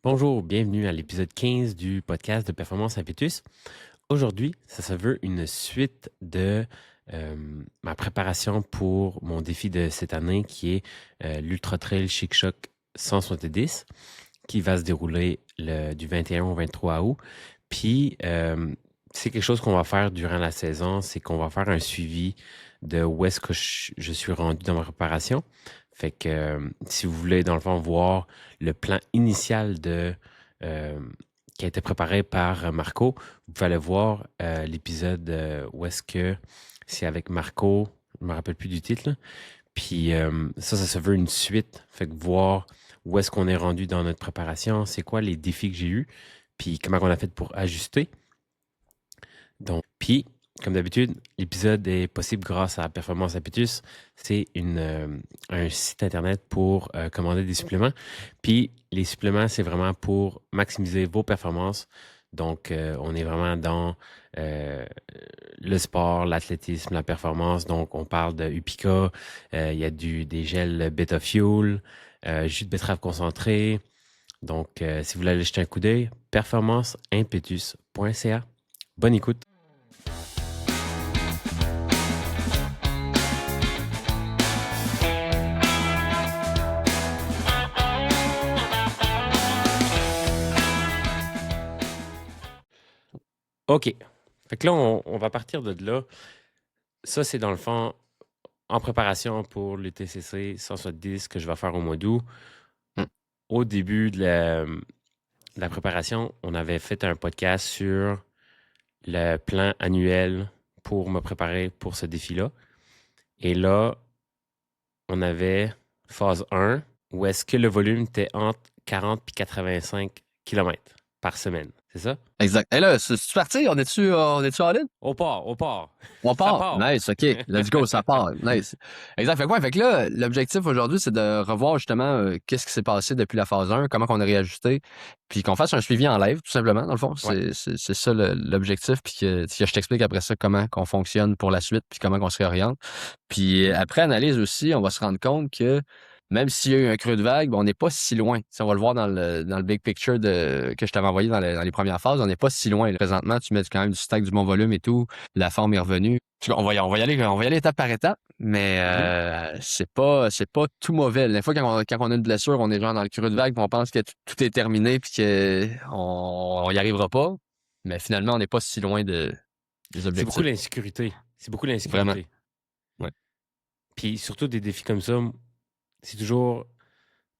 Bonjour, bienvenue à l'épisode 15 du podcast de Performance Impetus. Aujourd'hui, ça se veut une suite de ma préparation pour mon défi de cette année qui est l'Ultra Trail Chic Choc 170 qui va se dérouler du 21 au 23 août. Puis, c'est quelque chose qu'on va faire durant la saison, c'est qu'on va faire un suivi de où est-ce que je suis rendu dans ma préparation. Fait que si vous voulez, dans le fond, voir le plan initial euh, qui a été préparé par Marco, vous pouvez aller voir l'épisode où est-ce que c'est avec Marco, je me rappelle plus du titre, là. Puis ça se veut une suite. Fait que voir où est-ce qu'on est rendu dans notre préparation, c'est quoi les défis que j'ai eus, puis comment on a fait pour ajuster. Donc, puis, comme d'habitude, l'épisode est possible grâce à Performance Impetus. C'est un site internet pour commander des suppléments. Puis, les suppléments, c'est vraiment pour maximiser vos performances. Donc, on est vraiment dans le sport, l'athlétisme, la performance. Donc, on parle de Upica, il y a des gels Beta Fuel, jus de betterave concentré. Donc, si vous voulez aller jeter un coup d'œil, performanceimpetus.ca. Bonne écoute. OK. Fait que là, on va partir de là. Ça, c'est dans le fond en préparation pour le TCC 170 que je vais faire au mois d'août. Mm. Au début de la préparation, on avait fait un podcast sur le plan annuel pour me préparer pour ce défi-là. Et là, on avait phase 1, où est-ce que le volume était entre 40 et 85 km par semaine. C'est ça? Exact. Et là, c'est parti? On est-tu all in? Au port, au port. On Ça part. part. Nice, OK. Let's go, ça part. Nice. Exact. Fait que là, l'objectif aujourd'hui, c'est de revoir justement qu'est-ce qui s'est passé depuis la phase 1, comment on a réajusté, puis qu'on fasse un suivi en live, tout simplement, dans le fond. Ouais. C'est ça l'objectif, puis que je t'explique après ça comment qu'on fonctionne pour la suite, puis comment on se réoriente. Puis après analyse aussi, on va se rendre compte que même s'il y a eu un creux de vague, ben, on n'est pas si loin. T'sais, on va le voir dans le big picture que je t'avais envoyé dans les premières phases. On n'est pas si loin. Là. Présentement, tu mets quand même du stack, du bon volume et tout. La forme est revenue. On va y aller étape par étape, mais Mhm. c'est pas tout mauvais. Des fois, quand on a une blessure, on est genre dans le creux de vague, puis on pense que tout est terminé, puis qu'on y arrivera pas. Mais finalement, on n'est pas si loin des C'est beaucoup objectifs. l'insécurité. C'est beaucoup Vraiment. l'insécurité. Ouais. Puis surtout des défis comme ça, c'est toujours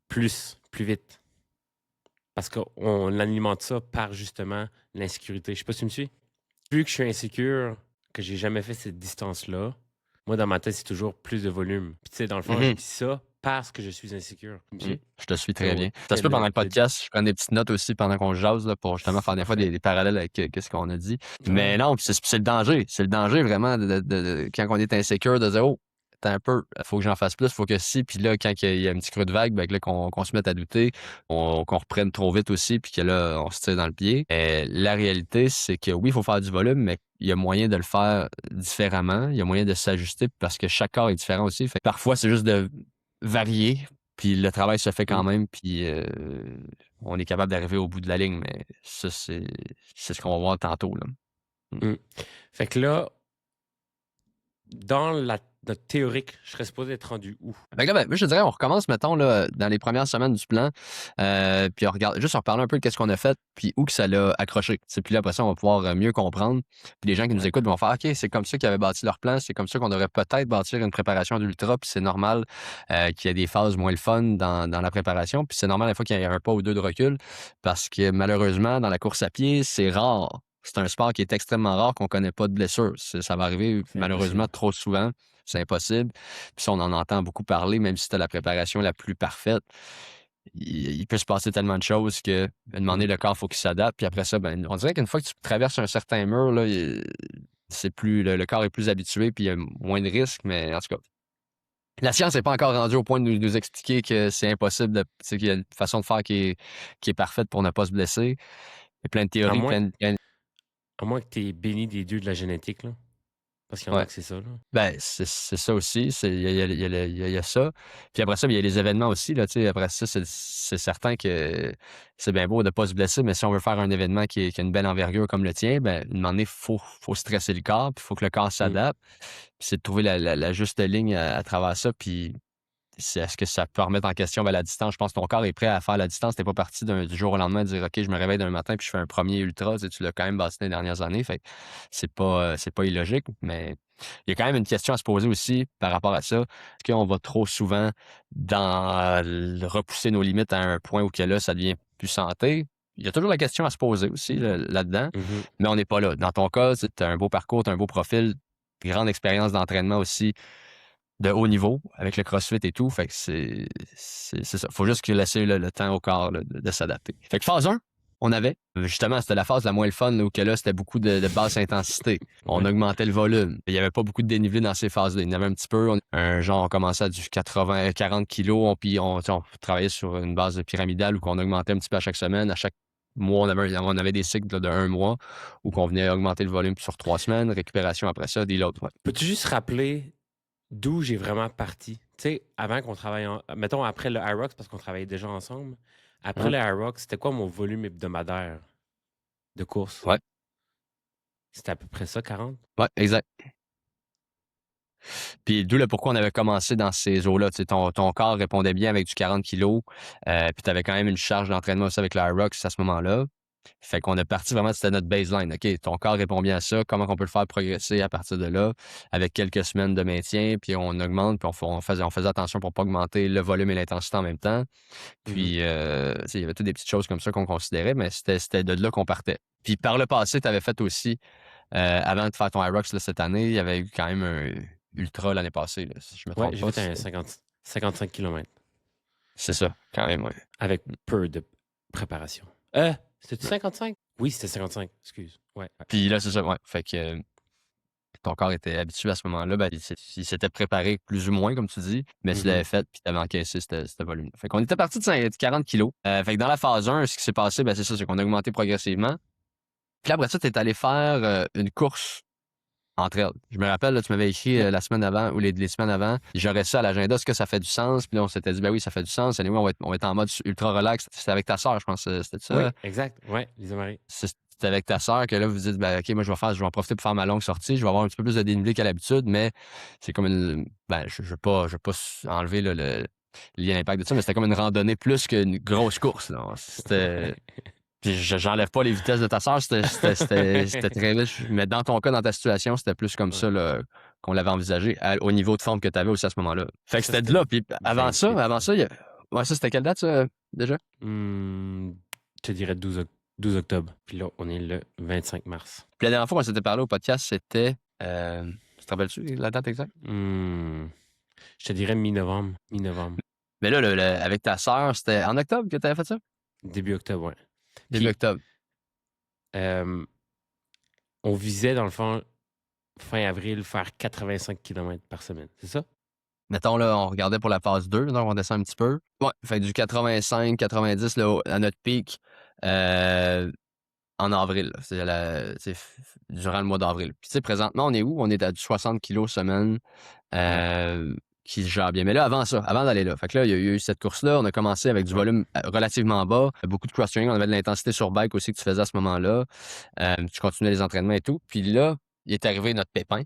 plus vite. Parce qu'on alimente ça par justement l'insécurité. Je sais pas si tu me suis. Vu que je suis insécure, que j'ai jamais fait cette distance-là, moi dans ma tête, c'est toujours plus de volume. Puis tu sais, dans le fond, je Mhm. dis ça parce que je suis insécure. Tu me suis? Je te suis très So, bien. Ça se peut pendant le le- podcast, je prends des petites notes aussi pendant qu'on jase là, pour justement faire des fois Parfait. des parallèles avec qu'est-ce qu'on a dit. Ouais. Mais non, puis c'est le danger. C'est le danger vraiment quand on est insécure de dire oh, attends un peu, faut que j'en fasse plus, faut que si. Puis là, quand il y a un petit creux de vague, ben, que là, qu'on se mette à douter, qu'on reprenne trop vite aussi, puis que là, on se tire dans le pied. La réalité, c'est que oui, il faut faire du volume, mais il y a moyen de le faire différemment. Il y a moyen de s'ajuster parce que chaque corps est différent aussi. Fait que parfois, c'est juste de varier puis le travail se fait Mm, quand même, puis on est capable d'arriver au bout de la ligne, mais ça, c'est ce qu'on va voir tantôt, là. mm. Fait que là, dans notre théorique, je serais supposé être rendu où? Fait que là, ben, moi, je te dirais, on recommence, mettons, là, dans les premières semaines du plan, puis on regarde, juste on reparle un peu de qu'est-ce qu'on a fait, puis où que ça l'a accroché. T'sais, puis là, après ça, on va pouvoir mieux comprendre. Puis les gens qui nous Ouais. écoutent vont faire, OK, c'est comme ça qu'ils avaient bâti leur plan, c'est comme ça qu'on devrait peut-être bâtir une préparation d'ultra, puis c'est normal qu'il y ait des phases moins le fun dans la préparation, puis c'est normal des fois qu'il y ait un pas ou deux de recul, parce que malheureusement, dans la course à pied, c'est rare. C'est un sport qui est extrêmement rare qu'on connaît pas de blessure. Ça va arriver C'est malheureusement impossible. trop souvent. C'est impossible. Puis ça, on en entend beaucoup parler, même si tu la préparation la plus parfaite. Il peut se passer tellement de choses que, à un moment donné, Mhm. le corps, il faut qu'il s'adapte. Puis après ça, ben, on dirait qu'une fois que tu traverses un certain mur, là, le corps est plus habitué, puis il y a moins de risques. Mais en tout cas, la science n'est pas encore rendue au point de nous expliquer que c'est impossible, tu sais, qu'il y a une façon de faire qui est parfaite pour ne pas se blesser. Il y a plein de À théories, moins, plein de. à moins que tu es béni des dieux de la génétique, là. Parce qu'il y en a Ouais. que c'est ça, là. Ben, c'est ça aussi. Il y a ça. Puis après ça, il y a les événements aussi. Là, tu sais, après ça, c'est certain que c'est bien beau de ne pas se blesser, mais si on veut faire un événement qui a une belle envergure comme le tien, ben, à un moment donné, faut stresser le corps, puis il faut que le corps Mm. s'adapte. Puis c'est de trouver la juste ligne à travers ça. Puis est-ce que ça peut remettre en question la distance? Je pense que ton corps est prêt à faire la distance. Tu n'es pas parti du jour au lendemain de dire OK, je me réveille d'un matin puis je fais un premier ultra. Tu sais, tu l'as quand même bâti les dernières années. Fait que c'est pas illogique, mais il y a quand même une question à se poser aussi par rapport à ça. Est-ce qu'on va trop souvent repousser nos limites à un point où que là, ça devient plus santé? Il y a toujours la question à se poser aussi là-dedans, Mhm. mais on n'est pas là. Dans ton cas, tu as un beau parcours, tu as un beau profil, grande expérience d'entraînement aussi de haut niveau avec le CrossFit et tout. Fait que c'est ça. Faut juste qu'il laisse le temps au corps là, de s'adapter. Fait que phase 1, on avait. Justement, c'était la phase la moins le fun, là, où que là, c'était beaucoup de basse intensité. On Ouais. augmentait le volume. Il n'y avait pas beaucoup de dénivelé dans ces phases-là. Il y en avait un petit peu. On commençait à du 80, 40 kilos, puis on travaillait sur une base pyramidale où on augmentait un petit peu à chaque semaine. À chaque mois, on avait des cycles là, de 1 mois où on venait augmenter le volume sur 3 semaines, récupération après ça, des lots. Ouais. Peux-tu juste rappeler d'où j'ai vraiment parti? Tu sais, avant qu'on travaille mettons, après le Irox, parce qu'on travaillait déjà ensemble. Après Hein? le Irox, c'était quoi mon volume hebdomadaire de course? Ouais, C'était à peu près ça, 40? ouais, exact. Puis d'où le pourquoi on avait commencé dans ces eaux-là. Tu sais, ton corps répondait bien avec du 40 kilos. Puis tu avais quand même une charge d'entraînement aussi avec l'Irox à ce moment-là. Fait qu'on est parti vraiment, c'était notre baseline. OK, ton corps répond bien à ça. Comment on peut le faire progresser à partir de là, avec quelques semaines de maintien, puis on augmente, puis on faisait attention pour pas augmenter le volume et l'intensité en même temps. Mhm. Puis, tu sais, il y avait toutes des petites choses comme ça qu'on considérait, mais c'était de là qu'on partait. Puis par le passé, tu avais fait aussi, avant de faire ton Irox là, cette année, il y avait eu quand même un ultra l'année passée, là, si je me Ouais, trompe j'ai pas. fait un 55 km C'est ça, quand même, ouais. avec peu de préparation. C'était-tu 55? Oui, c'était 55, excuse. Ouais. Puis là, c'est ça, ouais. Fait que ton corps était habitué à ce moment-là, ben, il s'était préparé plus ou moins, comme tu dis, mais tu Mhm. l'avais fait, puis tu avais encaissé ce volume. Fait qu'on était parti de 40 kilos. Fait que dans la phase 1, ce qui s'est passé, ben, c'est ça, c'est qu'on a augmenté progressivement. Puis là, après ça, tu es allé faire une course entre elles. Je me rappelle, là, tu m'avais écrit Ouais. la semaine avant ou les semaines avant, j'aurais ça à l'agenda, est-ce que ça fait du sens? Puis là, on s'était dit, ben oui, ça fait du sens. Anyway, on va être en mode ultra relax. C'était avec ta soeur, je pense, c'était Oui, ça? exact. Ouais, Lisa Marie. C'est avec ta sœur que là, vous dites, ben, OK, moi, je vais en profiter pour faire ma longue sortie. Je vais avoir un petit peu plus de dénivelé qu'à l'habitude, mais c'est comme je veux pas enlever là, le lien d'impact de ça, mais c'était comme une randonnée plus qu'une grosse course, là. C'était, Ouais. puis j'enlève pas les vitesses de ta sœur, c'était très riche. Mais dans ton cas, dans ta situation, c'était plus comme Ouais. ça, là, qu'on l'avait envisagé, au niveau de forme que tu avais aussi à ce moment-là. Fait que Ça, c'était de c'était là. Puis 28 avant ça, ouais, ça, c'était quelle date, ça, déjà? Hmm, je te dirais 12 octobre. Puis là, on est le 25 mars. Puis la dernière fois qu'on s'était parlé au podcast, c'était. Tu te rappelles-tu la date exacte? Hmm, je te dirais mi-novembre. Mi-novembre. Mais là, avec ta sœur, c'était en octobre que tu avais fait ça? Début octobre, ouais. Début Puis, octobre. euh, on visait, dans le fond, fin avril, faire 85 km par semaine. C'est ça? Mettons, là, on regardait pour la phase 2, donc on descend un petit peu. Ouais, fait du 85, 90 là, à notre pic en avril. Là. Durant le mois d'avril. Puis, tu sais, présentement, on est où? On est à du 60 kilos semaine. Ouais. Qui se gère bien. Mais là, avant ça, avant d'aller là, fait que là, il y a eu cette course-là. On a commencé avec du Ouais. volume relativement bas, beaucoup de cross-training. On avait de l'intensité sur bike aussi que tu faisais à ce moment-là. Tu continuais les entraînements et tout. Puis là, il est arrivé notre pépin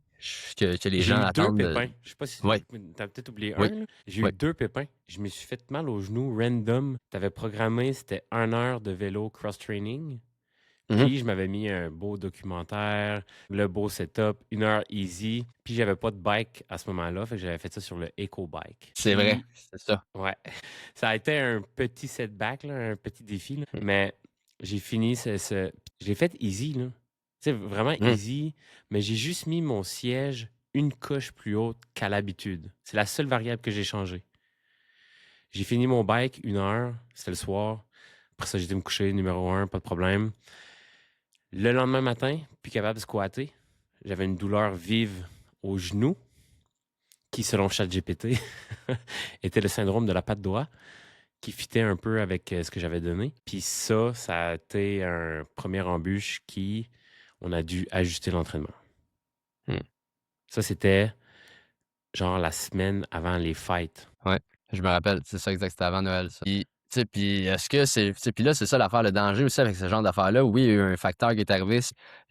que les J'ai gens eu deux attendent. pépins. Je sais pas si Ouais, t'as peut-être oublié un. oui, Là. J'ai eu oui. deux pépins. Je me suis fait mal au genou random. T'avais programmé, c'était 1 heure de vélo cross-training. Mhm. Puis je m'avais mis un beau documentaire, le beau setup, 1 heure easy. Puis j'avais pas de bike à ce moment-là, fait que j'avais fait ça sur le Eco Bike. C'est vrai, Puis c'est ça. ouais, ça a été un petit setback, là, un petit défi, là. Mais j'ai fini je l'ai fait easy, là. Tu sais, vraiment Mhm. easy, mais j'ai juste mis mon siège une coche plus haute qu'à l'habitude. C'est la seule variable que j'ai changée. J'ai fini mon bike 1 heure, c'était le soir. Après ça, j'ai été me coucher, numéro 1, pas de problème. Le lendemain matin, plus capable de squatter, j'avais une douleur vive au genou qui, selon ChatGPT, était le syndrome de la patte droite qui fitait un peu avec ce que j'avais donné. Puis ça a été un premier embûche qui, on a dû ajuster l'entraînement. Mhm. Ça, c'était genre la semaine avant les fêtes. Ouais, je me rappelle, c'est ça exact, c'était avant Noël, ça. Puis, tu sais, puis est-ce que c'est, tu sais, puis là, c'est ça l'affaire, le danger aussi avec ce genre d'affaires-là. Oui, il y a eu un facteur qui est arrivé,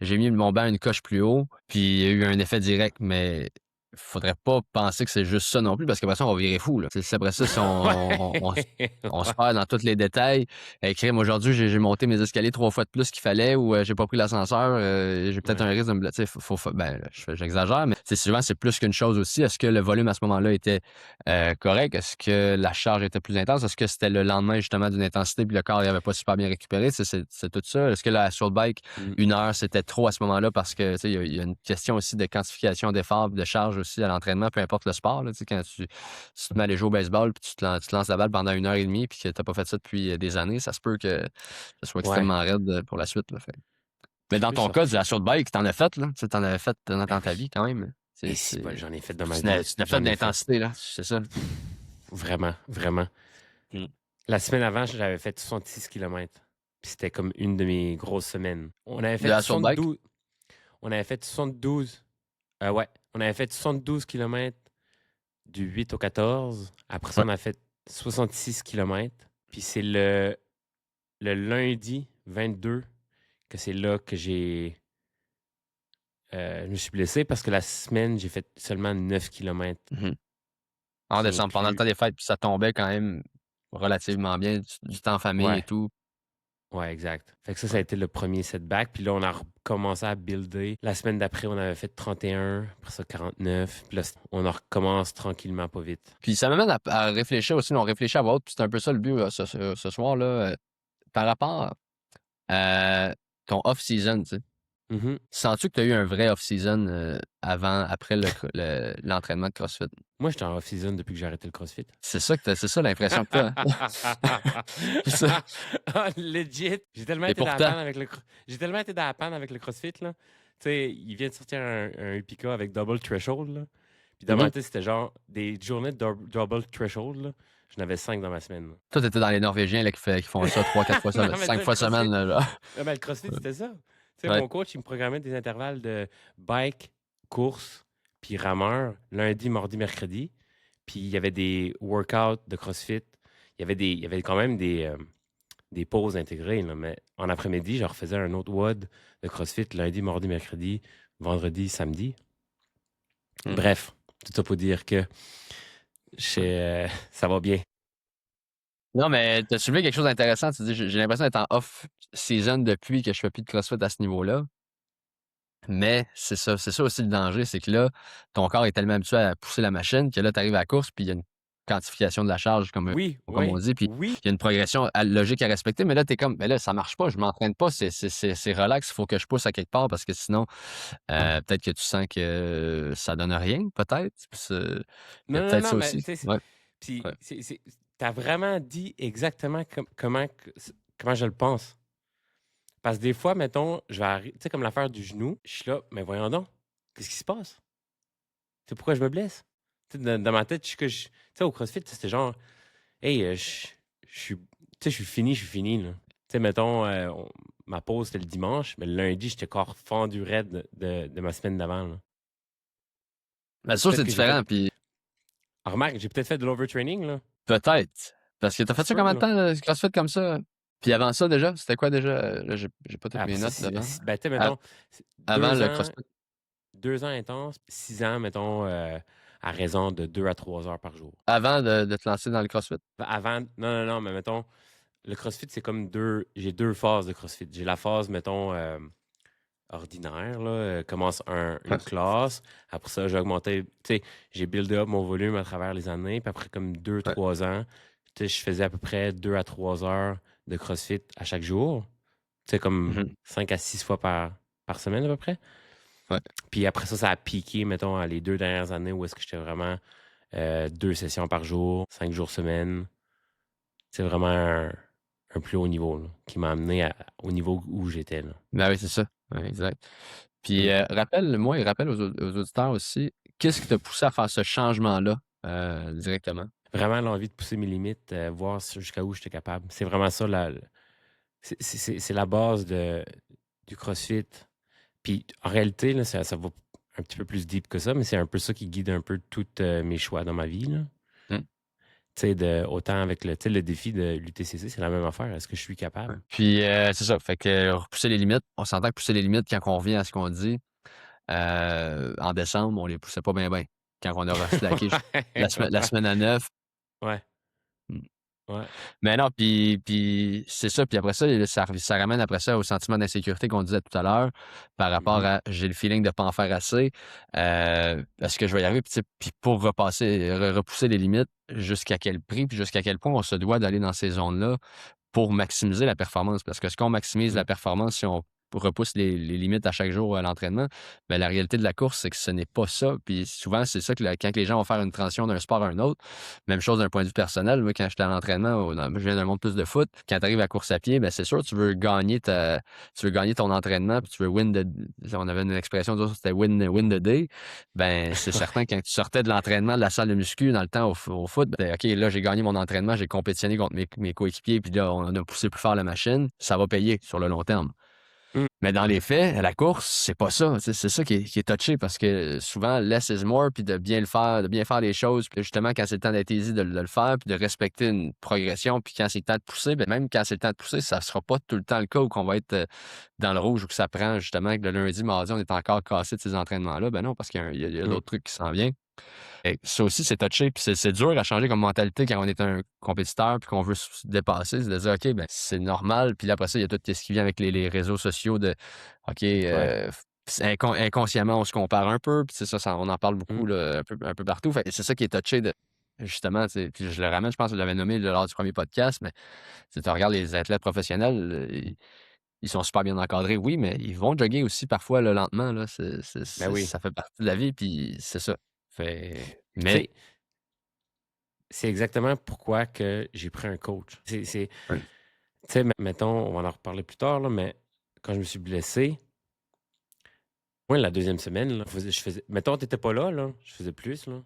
j'ai mis mon banc une coche plus haut, puis il y a eu un effet direct, mais faudrait pas penser que c'est juste ça non plus, parce qu'après ça, on va virer fou, là. C'est après ça, si on se Ouais. perd dans tous les détails. Crime, aujourd'hui, j'ai monté mes escaliers 3 fois de plus qu'il fallait, ou j'ai pas pris l'ascenseur, j'ai peut-être un Ouais. risque de me blesser. Ben, j'exagère, mais souvent, c'est plus qu'une chose aussi. Est-ce que le volume à ce moment-là était correct? Est-ce que la charge était plus intense? Est-ce que c'était le lendemain justement d'une intensité puis le corps n'avait pas super bien récupéré? C'est tout ça. Est-ce que la short bike, Mm. 1 heure, c'était trop à ce moment-là? Parce que il y a une question aussi de quantification d'efforts, de charge aussi à l'entraînement, peu importe le sport. Là, quand tu te mets à aller jouer au baseball puis tu te lances la balle pendant 1 heure et demie puis que tu n'as pas fait ça depuis des années, ça se peut que ce soit Ouais. extrêmement raide pour la suite. Là, fait. Mais C'est dans plus ton cas, de sorti. la short bike, tu en as fait, là. Tu en avais fait dans ta vie quand même. Et si, bol, j'en ai fait dans ma Tu vie. n'as fait de J'en ai fait. l'intensité, là. C'est ça. Vraiment, vraiment. Mm. La semaine avant, j'avais fait 66 km. Puis c'était comme une de mes grosses semaines. On avait De fait la short bike? 72. On avait fait 72. Ouais. On avait fait 72 km du 8 au 14. Après ça, Ouais. on a fait 66 km. Puis c'est le lundi 22 que c'est là que je me suis blessé parce que la semaine, j'ai fait seulement 9 km. Mhm. En Qui décembre, pendant le inclut. temps des fêtes, puis ça tombait quand même relativement bien, du temps en famille et Ouais. tout. Ouais, exact. Fait que ça a Ouais. été le premier setback. Puis là, on a recommencé à builder. La semaine d'après, on avait fait 31, après ça 49. Puis là, on en recommence tranquillement, pas vite. Puis ça m'amène à réfléchir aussi, on réfléchit à votre, puis c'est un peu ça le but ce soir-là, par rapport à ton off-season, tu sais. Mhm. Sens-tu que tu as eu un vrai off-season après l'entraînement de CrossFit? Moi, j'étais en off-season depuis que j'ai arrêté le CrossFit. C'est ça l'impression que tu as. C'est ça. Ah, legit. Et pourtant, J'ai tellement été dans la panne avec le CrossFit, là. Tu sais, il vient de sortir un Upica avec Double Threshold, là. Puis dans ma mhm. tête, c'était genre des journées de Double Threshold, là. J'en avais 5 dans ma semaine, là. Toi, t'étais dans les Norvégiens là, qui font ça 3, 4 fois Non, semaine, mais tu 5 sais, le fois semaine. CrossFit, Là, genre. mais le CrossFit, c'était ça. Tu sais, Ouais. mon coach, il me programmait des intervalles de bike, course, puis rameur, lundi, mardi, mercredi. Puis il y avait des workouts de CrossFit. Il y avait quand même des pauses intégrées, là, mais en après-midi, je refaisais un autre WOD de CrossFit lundi, mardi, mercredi, vendredi, samedi. Mm. Bref, tout ça pour dire que ça va bien. Non, mais tu as soulevé quelque chose d'intéressant. Tu dis, j'ai l'impression d'être en off-season depuis que je fais plus de CrossFit à ce niveau-là. Mais c'est ça aussi le danger, c'est que là, ton corps est tellement habitué à pousser la machine que là, tu arrives à la course, puis il y a une quantification de la charge, Oui, comme on oui, dit, puis oui. il y a une progression logique à respecter. Mais là, tu es comme, mais là, ça marche pas, je m'entraîne pas, c'est relax, il faut que je pousse à quelque part parce que sinon, peut-être que tu sens que ça donne rien, peut-être. Il y a Non, non, peut-être non, ça mais aussi. tu sais, Ouais, puis ouais. t'as vraiment dit exactement comment je le pense. Parce que des fois, mettons, je vais tu sais, comme l'affaire du genou, je suis là, mais voyons donc, qu'est-ce qui se passe? C'est pourquoi je me blesse? Tu sais, dans ma tête, tu sais, au CrossFit, c'était genre, hey, je suis, tu sais, je suis fini, là. Tu sais, mettons, ma pause, c'était le dimanche, mais le lundi, j'étais encore fendu raide de ma semaine d'avant, là. Mais Ou ça, peut-être c'est que j'ai fait, différent, puis remarque, j'ai peut-être fait de l'overtraining, là. peut-être. Parce que tu as Ça fait se ça peut, combien de là. temps, le CrossFit comme ça? Puis avant ça, déjà, c'était quoi déjà? Là, j'ai pas toutes mes Après ça, notes d'avant. ben, tu sais, À- mettons, Avant deux le ans, CrossFit. 2 ans intenses, 6 ans, mettons, à raison de 2 à 3 heures par jour. Avant de te lancer dans le CrossFit. Avant, non, non, non, mais mettons, le CrossFit, c'est comme j'ai 2 phases de CrossFit. J'ai la phase, mettons, ordinaire, là, commence Ouais. une classe. Après ça, j'ai augmenté, tu sais, j'ai buildé up mon volume à travers les années. Puis après, comme deux Ouais. trois ans, tu sais, je faisais à peu près 2 à 3 heures de CrossFit à chaque jour. Tu sais, comme Mhm. 5 à 6 fois par semaine à peu près. Ouais. Puis après ça, ça a piqué, mettons, les 2 dernières années où est-ce que j'étais vraiment 2 sessions par jour, 5 jours semaine. C'est vraiment un plus haut niveau là, qui m'a amené au niveau où j'étais, là. Ben oui, c'est ça. Ouais, exact. Puis Mm. rappelle-moi et rappelle aux auditeurs aussi, qu'est-ce qui t'a poussé à faire ce changement-là directement? Vraiment l'envie de pousser mes limites, voir jusqu'à où j'étais capable. C'est vraiment ça, c'est la base du CrossFit. Puis en réalité, là, ça va un petit peu plus deep que ça, mais c'est un peu ça qui guide un peu tous mes choix dans ma vie, là. Hmm. Tu sais, autant avec le défi de l'UTCC, c'est la même affaire. Est-ce que je suis capable? Puis c'est ça. Fait que repousser les limites. On s'entend que pousser les limites quand on revient à ce qu'on dit. En décembre, on les poussait pas bien, bien. Quand on aura slacké la semaine à 9. Ouais, Hmm. ouais. Mais non, puis c'est ça. Puis après ça, ça ramène après ça au sentiment d'insécurité qu'on disait tout à l'heure par rapport Mhm. à j'ai le feeling de pas en faire assez. Est-ce que je vais y arriver? Puis, tu sais, puis pour repousser les limites, jusqu'à quel prix, puis jusqu'à quel point on se doit d'aller dans ces zones-là pour maximiser la performance. Parce que ce qu'on maximise la Mhm. performance si on repousse les limites à chaque jour à l'entraînement, ben, la réalité de la course, c'est que ce n'est pas ça. Puis souvent, c'est ça que quand les gens vont faire une transition d'un sport à un autre, même chose d'un point de vue personnel. Moi, quand j'étais à l'entraînement, je viens d'un monde plus de foot. Quand tu arrives à course à pied, ben, c'est sûr, tu veux gagner ton entraînement, puis tu veux on avait une expression, c'était win the day. Ben, c'est certain, quand tu sortais de l'entraînement de la salle de muscu dans le temps au foot, ben, OK, là, j'ai gagné mon entraînement, j'ai compétitionné contre mes coéquipiers, puis là, on a poussé plus fort la machine. Ça va payer sur le long terme. Mm. Mais dans les faits, à la course, c'est pas ça. C'est ça qui est touché parce que souvent, less is more, puis de bien le faire, de bien faire les choses. Puis justement, quand c'est le temps d'être easy, de le faire, puis de respecter une progression. Puis quand c'est le temps de pousser, ben même quand c'est le temps de pousser, ça sera pas tout le temps le cas où qu'on va être dans le rouge ou que ça prend justement que le lundi, mardi, on est encore cassé de ces entraînements-là. Ben non, parce qu'il y a Mm. d'autres trucs qui s'en viennent. Et ça aussi, c'est touché, puis c'est dur à changer comme mentalité quand on est un compétiteur puis qu'on veut se dépasser, c'est de dire, OK, ben c'est normal. Puis là, après ça, il y a tout ce qui vient avec les réseaux sociaux de, OK, Ouais. inconsciemment, on se compare un peu, puis c'est ça, on en parle beaucoup Mm. là, un peu partout. Fait que c'est ça qui est touché de, justement, tu sais, puis je le ramène, je pense que je l'avais nommé lors du premier podcast, mais tu regardes les athlètes professionnels, ils sont super bien encadrés, oui, mais ils vont jogger aussi parfois là, lentement, là, Ben oui. ça fait partie de la vie, puis c'est ça. Fait, Puis tu mais sais, c'est exactement pourquoi que j'ai pris un coach. ouais. Tu sais, mettons, on va en reparler plus tard, là, mais quand je me suis blessé, moi, la deuxième semaine, là, mettons, t'étais pas là, je faisais plus, là.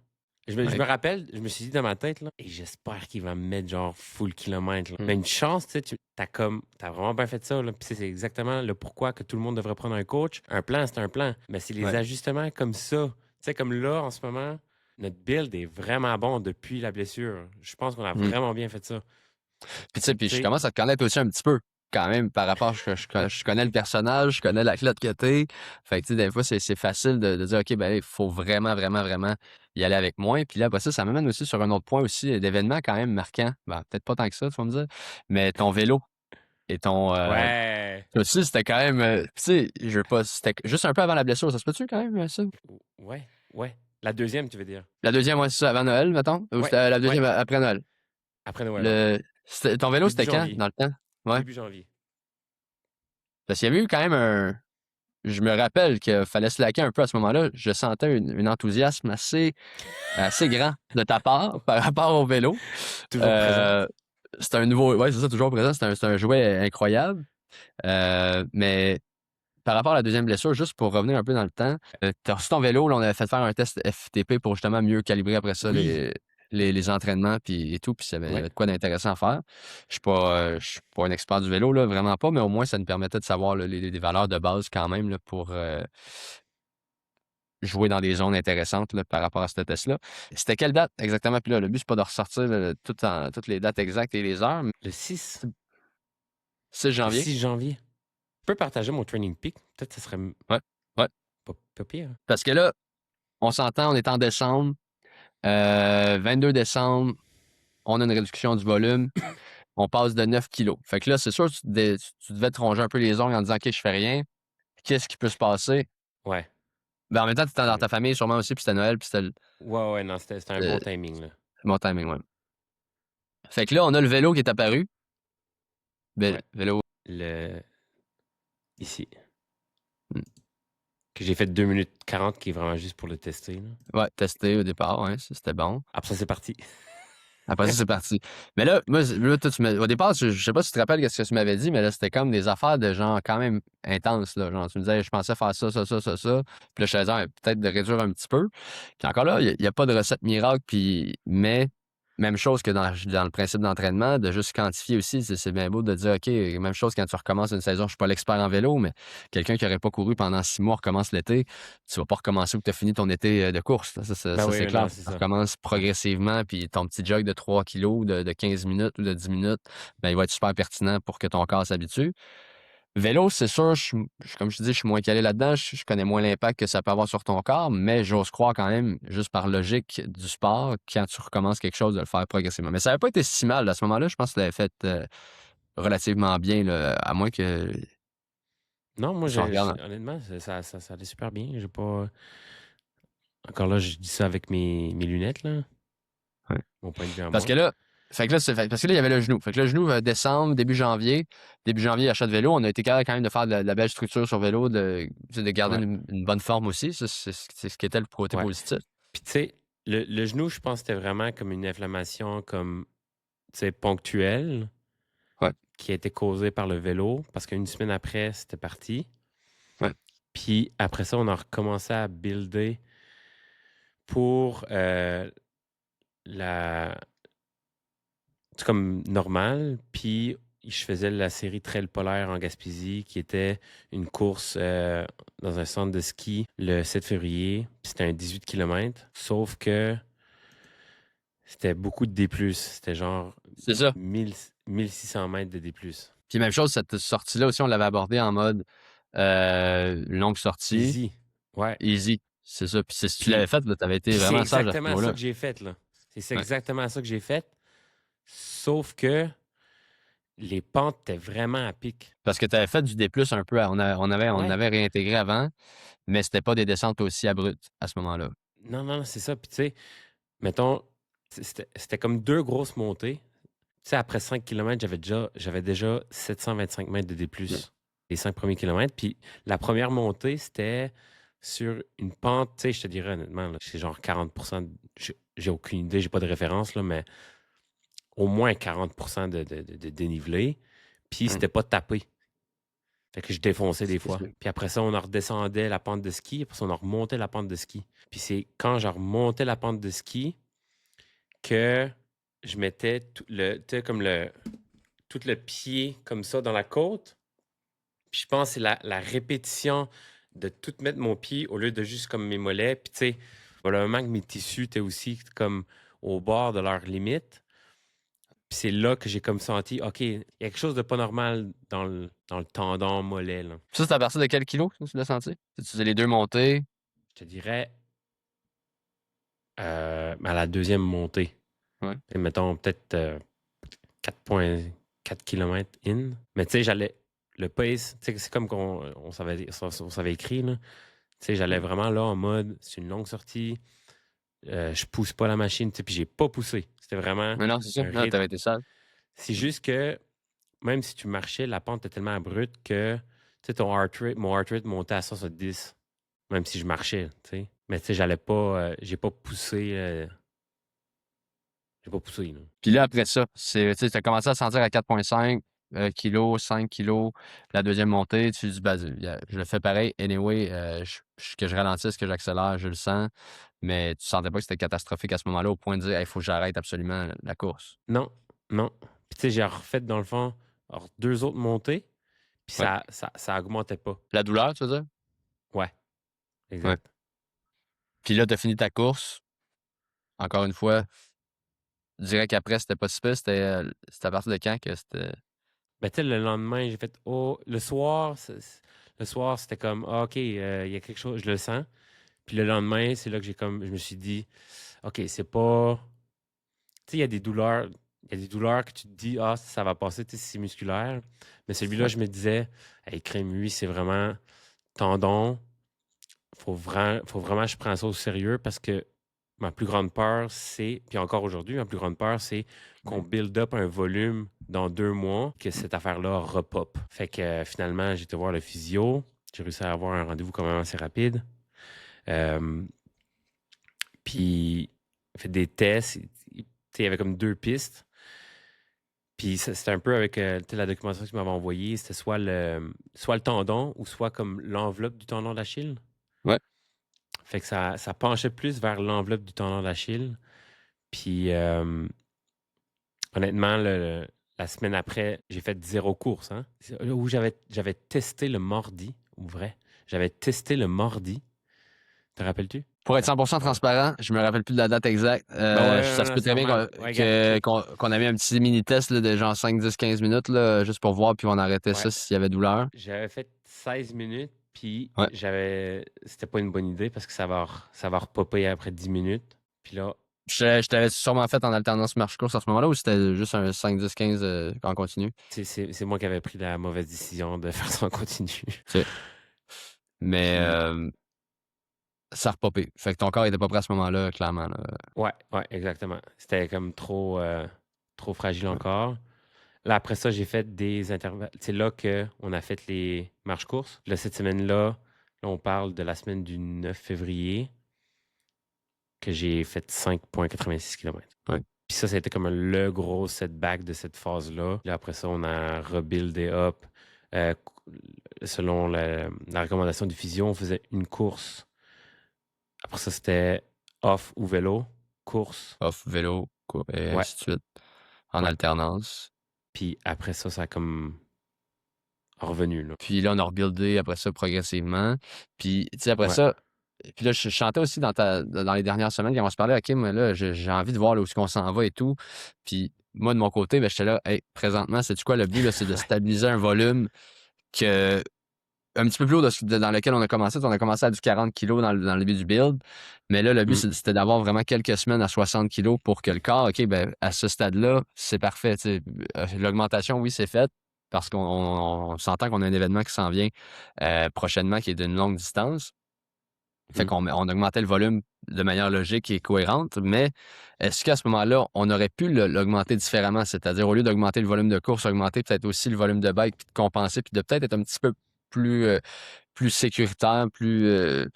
Je me Ouais. rappelle, je me suis dit dans ma tête, là, et j'espère qu'il va me mettre genre full kilomètre, là. Mm. Mais une chance, tu sais, t'as vraiment bien fait ça, là. Puis c'est exactement le pourquoi que tout le monde devrait prendre un coach. Un plan, c'est un plan. Mais c'est les Ouais. ajustements comme ça. Tu sais, comme là, en ce moment, notre build est vraiment bon depuis la blessure. Je pense qu'on a Mm. vraiment bien fait ça. Puis tu sais, Tu puis je sais, commence à te connaître aussi un petit peu, quand même, par rapport, je connais le personnage, je connais l'athlète que t'es. Fait que tu sais, des fois, c'est facile de dire, OK, ben il faut vraiment, vraiment, vraiment y aller avec moi. Puis là, après ça m'amène aussi sur un autre point aussi, d'événements quand même marquants. Ben, peut-être pas tant que ça, tu vas me dire, mais ton vélo et ton... ouais. ça aussi, c'était quand même... tu sais, je veux pas... C'était juste un peu avant la blessure, ça se peut-tu quand même, ça? Ouais, ouais. La deuxième, tu veux dire? La deuxième, ouais, c'est ça, avant Noël, mettons? Ou Ouais, c'était la ouais. deuxième après Noël? Après Noël, ouais. Ton vélo, Début c'était quand, janvier. dans le temps? Ouais. Début janvier. Parce qu'il y avait eu quand même un... Je me rappelle qu'il fallait se laquer un peu à ce moment-là. Je sentais un enthousiasme assez grand de ta part par rapport au vélo. Toujours présent. Euh, c'est un nouveau... Ouais, c'est ça, toujours présent. C'est un jouet incroyable. Mais par rapport à la deuxième blessure, juste pour revenir un peu dans le temps, t'as reçu ton vélo, là, on avait fait faire un test FTP pour justement mieux calibrer après ça Oui. les entraînements puis et tout, puis il y Ouais. avait de quoi d'intéressant à faire. Je suis pas un expert du vélo, là, vraiment pas, mais au moins ça nous permettait de savoir là, les valeurs de base quand même là, pour jouer dans des zones intéressantes là, par rapport à ce test-là. C'était quelle date exactement? Puis là, le but, c'est pas de ressortir là, toutes les dates exactes et les heures, mais Le 6. 6 Le janvier. 6 janvier. Je peux partager mon training peak. Peut-être que ça serait Ouais, ouais. pas pire. Parce que là, on s'entend, on est en décembre. 22 décembre, on a une réduction du volume. On passe de 9 kilos. Fait que là, c'est sûr, tu devais te ronger un peu les ongles en disant, OK, je fais rien. Qu'est-ce qui peut se passer? Ouais. Ben, en même temps, tu étais dans Ouais. ta famille sûrement aussi, puis c'était Noël, puis c'était Ouais, non, c'était un bon timing, là. mon timing, ouais. Fait que là, on a le vélo qui est apparu. Ouais. Vélo. Ici. Hmm. Que j'ai fait 2 minutes 40, qui est vraiment juste pour le tester, là. Ouais, testé au départ, ouais, ça, c'était bon. Après ça, c'est parti. Après ça, c'est parti. Mais là, moi, là, toi, au départ, je sais pas si tu te rappelles ce que tu m'avais dit, mais là, c'était comme des affaires de genre quand même intenses, là. Genre, tu me disais, je pensais faire ça, ça, ça, ça, ça. Puis là, je te disais, peut-être de réduire un petit peu. Puis encore là, il y a pas de recette miracle, puis, mais même chose que dans le principe d'entraînement, de juste quantifier aussi. C'est bien beau de dire, OK, même chose quand tu recommences une saison. Je suis pas l'expert en vélo, mais quelqu'un qui n'aurait pas couru pendant 6 mois recommence l'été, tu vas pas recommencer où tu as fini ton été de course. Ben Ça, c'est oui, clair. non, c'est Tu ça. recommences progressivement, puis ton petit jog de 3 kilos de 15 minutes ou de 10 minutes, ben, il va être super pertinent pour que ton corps s'habitue. Vélo, c'est sûr, comme je te dis, je suis moins calé là-dedans. Je connais moins l'impact que ça peut avoir sur ton corps, mais j'ose croire quand même, juste par logique du sport, quand tu recommences quelque chose, de le faire progressivement. Mais ça n'avait pas été si mal à ce moment-là. Je pense que tu l'avais fait relativement bien, là, à moins que Non, moi, si on regarde. honnêtement, ça allait super bien. J'ai pas. Encore là, je dis ça avec mes lunettes, là. Ouais. Mon point de vue à Parce moi. que là, parce que là, il y avait le genou. Fait que le genou, décembre, début janvier, achat de vélo. On a été capable quand même de faire de la belle structure sur vélo, de garder Ouais, une bonne forme aussi. Ça, c'est ce qui était le côté ouais. positif. Puis, tu sais, le genou, je pense que c'était vraiment comme une inflammation comme, tu sais, ponctuelle Ouais, qui a été causée par le vélo parce qu'une semaine après, c'était parti. ouais. Puis après ça, on a recommencé à builder pour la. C'est comme normal. Puis je faisais la série Trail polaire en Gaspésie qui était une course dans un centre de ski le 7 février. Puis c'était un 18 km. Sauf que c'était beaucoup de D+. C'était genre C'est ça. 1600 mètres de D+. Puis même chose, cette sortie-là aussi, on l'avait abordée en mode longue sortie, Easy. Ouais. easy. C'est ça. Puis si tu l'avais Puis, fait, tu avais été puis c'est vraiment sage à ce exactement ça niveau-là. que j'ai fait, là. C'est Ouais. exactement ça que j'ai fait. Sauf que les pentes étaient vraiment à pic. Parce que tu avais fait du D+, un peu, on Ouais. avait réintégré avant, mais c'était pas des descentes aussi abruptes à ce moment-là. Non, non, c'est ça. Puis tu sais, mettons, c'était comme deux grosses montées. Tu sais, après 5 km, j'avais déjà 725 mètres de D+, Ouais. les 5 premiers kilomètres. Puis la première montée, c'était sur une pente, tu sais, je te dirais honnêtement, là, c'est genre 40%, j'ai aucune idée, j'ai pas de référence, là, mais au moins 40% de dénivelé. Puis Ouais. c'était pas tapé. Fait que je défonçais des C'est fois. ça. Puis après ça, on en redescendait la pente de ski. Après ça, on en remontait la pente de ski. Puis c'est quand je remontais la pente de ski que je mettais tu sais, comme tout le pied comme ça dans la côte. Puis je pense que c'est la répétition de tout mettre mon pied au lieu de juste comme mes mollets. Puis tu sais, probablement que mes tissus étaient aussi comme au bord de leur limite. Puis c'est là que j'ai comme senti, OK, il y a quelque chose de pas normal dans le tendon mollet, là. Ça, c'est à partir de quel kilo, ça, tu l'as senti? Tu faisais les deux montées. Je te dirais à la deuxième montée. Ouais. Et mettons peut-être 4,4 km in. Mais tu sais, le pace, tu sais, c'est comme on s'avait écrit, là. Tu sais, j'allais Ouais. vraiment là en mode, c'est une longue sortie, je pousse pas la machine, tu sais, puis j'ai pas poussé. C'était vraiment Mais non, c'est ça. un Non, rythme. t'avais été sale. C'est juste que même si tu marchais, la pente était tellement abrupte que, tu sais, mon heart rate montait à 110, même si je marchais, tu sais. Mais tu sais, j'allais pas, j'ai pas poussé, là. Puis là, après ça, tu as commencé à sentir à 4,5 kilos, 5 kilos, la deuxième montée. Tu dis, ben, je le fais pareil. Anyway, que je ralentisse, que j'accélère, je le sens. Mais tu sentais pas que c'était catastrophique à ce moment-là, au point de dire, il faut que j'arrête absolument la course. Non, non. Puis tu sais, j'ai refait dans le fond deux autres montées, puis Ouais. ça augmentait pas. La douleur, tu veux dire? Ouais, Ouais. exact. Puis là, tu as fini ta course. Encore une fois, je dirais qu'après, c'était pas si pire. C'était à partir de quand que c'était. Ben tu sais, le lendemain, j'ai fait oh, le soir, c'était comme ah, OK, il y a quelque chose, je le sens. Puis le lendemain, c'est là que je me suis dit OK, c'est pas tu sais, il y a des douleurs que tu te dis ah, ça va passer, tu sais, c'est musculaire. Mais celui-là, Ouais. je me disais hey, crème, lui, c'est vraiment tendon. Faut vraiment que je prenne ça au sérieux parce que ma plus grande peur, c'est, puis encore aujourd'hui, ma plus grande peur, c'est qu'on build up un volume dans 2 mois, que cette affaire-là repop. Fait que finalement, j'ai été voir le physio. J'ai réussi à avoir un rendez-vous quand même assez rapide. Euh, Puis, fait des tests. Il y avait comme deux pistes. Puis c'était un peu avec la documentation que tu m'avais envoyée. C'était soit le tendon ou soit comme l'enveloppe du tendon d'Achille. Ouais. Fait que ça penchait plus vers l'enveloppe du tendon d'Achille. Puis Honnêtement, la semaine après, j'ai fait 0 course. Hein? Où j'avais testé le mardi, ou vrai? J'avais testé le mardi. Te rappelles-tu? Pour être 100% transparent, je me rappelle plus de la date exacte. Ben ouais, Ça non, se non, peut c'est très bien normal. Ouais, regarde, check. qu'on avait un petit mini-test là, de genre 5, 10, 15 minutes, là, juste pour voir, puis on arrêtait Ouais. ça s'il y avait douleur. J'avais fait 16 minutes, puis Ouais. c'était pas une bonne idée parce que ça va repopper après 10 minutes. Puis là, Je t'avais sûrement fait en alternance marche-course à ce moment-là ou c'était juste un 5, 10, 15 en continu? c'est moi qui avais pris la mauvaise décision de faire ça en continu. C'est- Mais Puis, ça a repopé. Fait que ton corps était pas prêt à ce moment-là, clairement. Là. ouais, exactement. C'était comme trop fragile Ouais. encore. Là, après ça, j'ai fait des intervalles. C'est là qu'on a fait les marches-courses. Là, cette semaine-là, là, on parle de la semaine du 9 février que j'ai fait 5,86 km. Ouais. Puis ça a été comme le gros setback de cette phase-là. Là, après ça, on a rebuildé up. Euh, selon la recommandation du physio, on faisait une course. Après ça, c'était off ou vélo, course. Off, vélo, et Ouais, ainsi de suite. En ouais. alternance. Puis après ça a comme revenu, là. Puis là, on a rebuildé après ça progressivement. Puis, tu sais, après Ouais. ça, puis là, je chantais aussi dans les dernières semaines quand on se parlait, OK, mais là, j'ai envie de voir là, où est-ce qu'on s'en va et tout. Puis moi, de mon côté, ben, j'étais là, hey, présentement, c'est quoi le but, là, c'est de stabiliser un volume que un petit peu plus haut dans lequel on a commencé. On a commencé à du 40 kilos dans le début du build. Mais là, le but, Mm. c'était d'avoir vraiment quelques semaines à 60 kilos pour que le corps, OK, ben, à ce stade-là, c'est parfait. Tu sais. L'augmentation, oui, c'est fait parce qu'on s'entend qu'on a un événement qui s'en vient prochainement qui est d'une longue distance. Fait Mm. qu'on augmentait le volume de manière logique et cohérente, mais est-ce qu'à ce moment-là, on aurait pu l'augmenter différemment? C'est-à-dire, au lieu d'augmenter le volume de course, augmenter peut-être aussi le volume de bike, puis de compenser, puis de peut-être être un petit peu plus sécuritaire, plus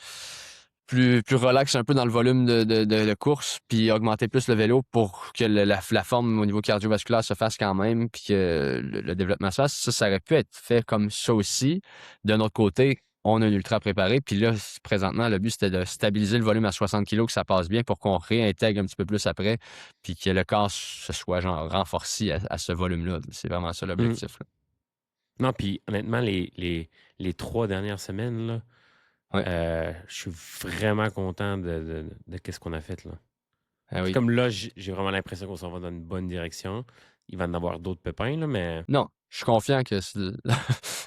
relax un peu dans le volume de course, puis augmenter plus le vélo pour que la forme au niveau cardiovasculaire se fasse quand même, puis que le développement se fasse. Ça aurait pu être fait comme ça aussi. De notre côté, on a un ultra préparé, puis là, présentement, le but, c'était de stabiliser le volume à 60 kilos, que ça passe bien pour qu'on réintègre un petit peu plus après, puis que le corps se soit genre renforcé à ce volume-là. C'est vraiment ça Mm. l'objectif. Là. Non, puis honnêtement, les 3 dernières semaines, là, Ouais. je suis vraiment content de qu'est-ce qu'on a fait, là. Ah oui. Comme là, j'ai vraiment l'impression qu'on s'en va dans une bonne direction. Il va y en avoir d'autres pépins, là, mais Non, je suis confiant que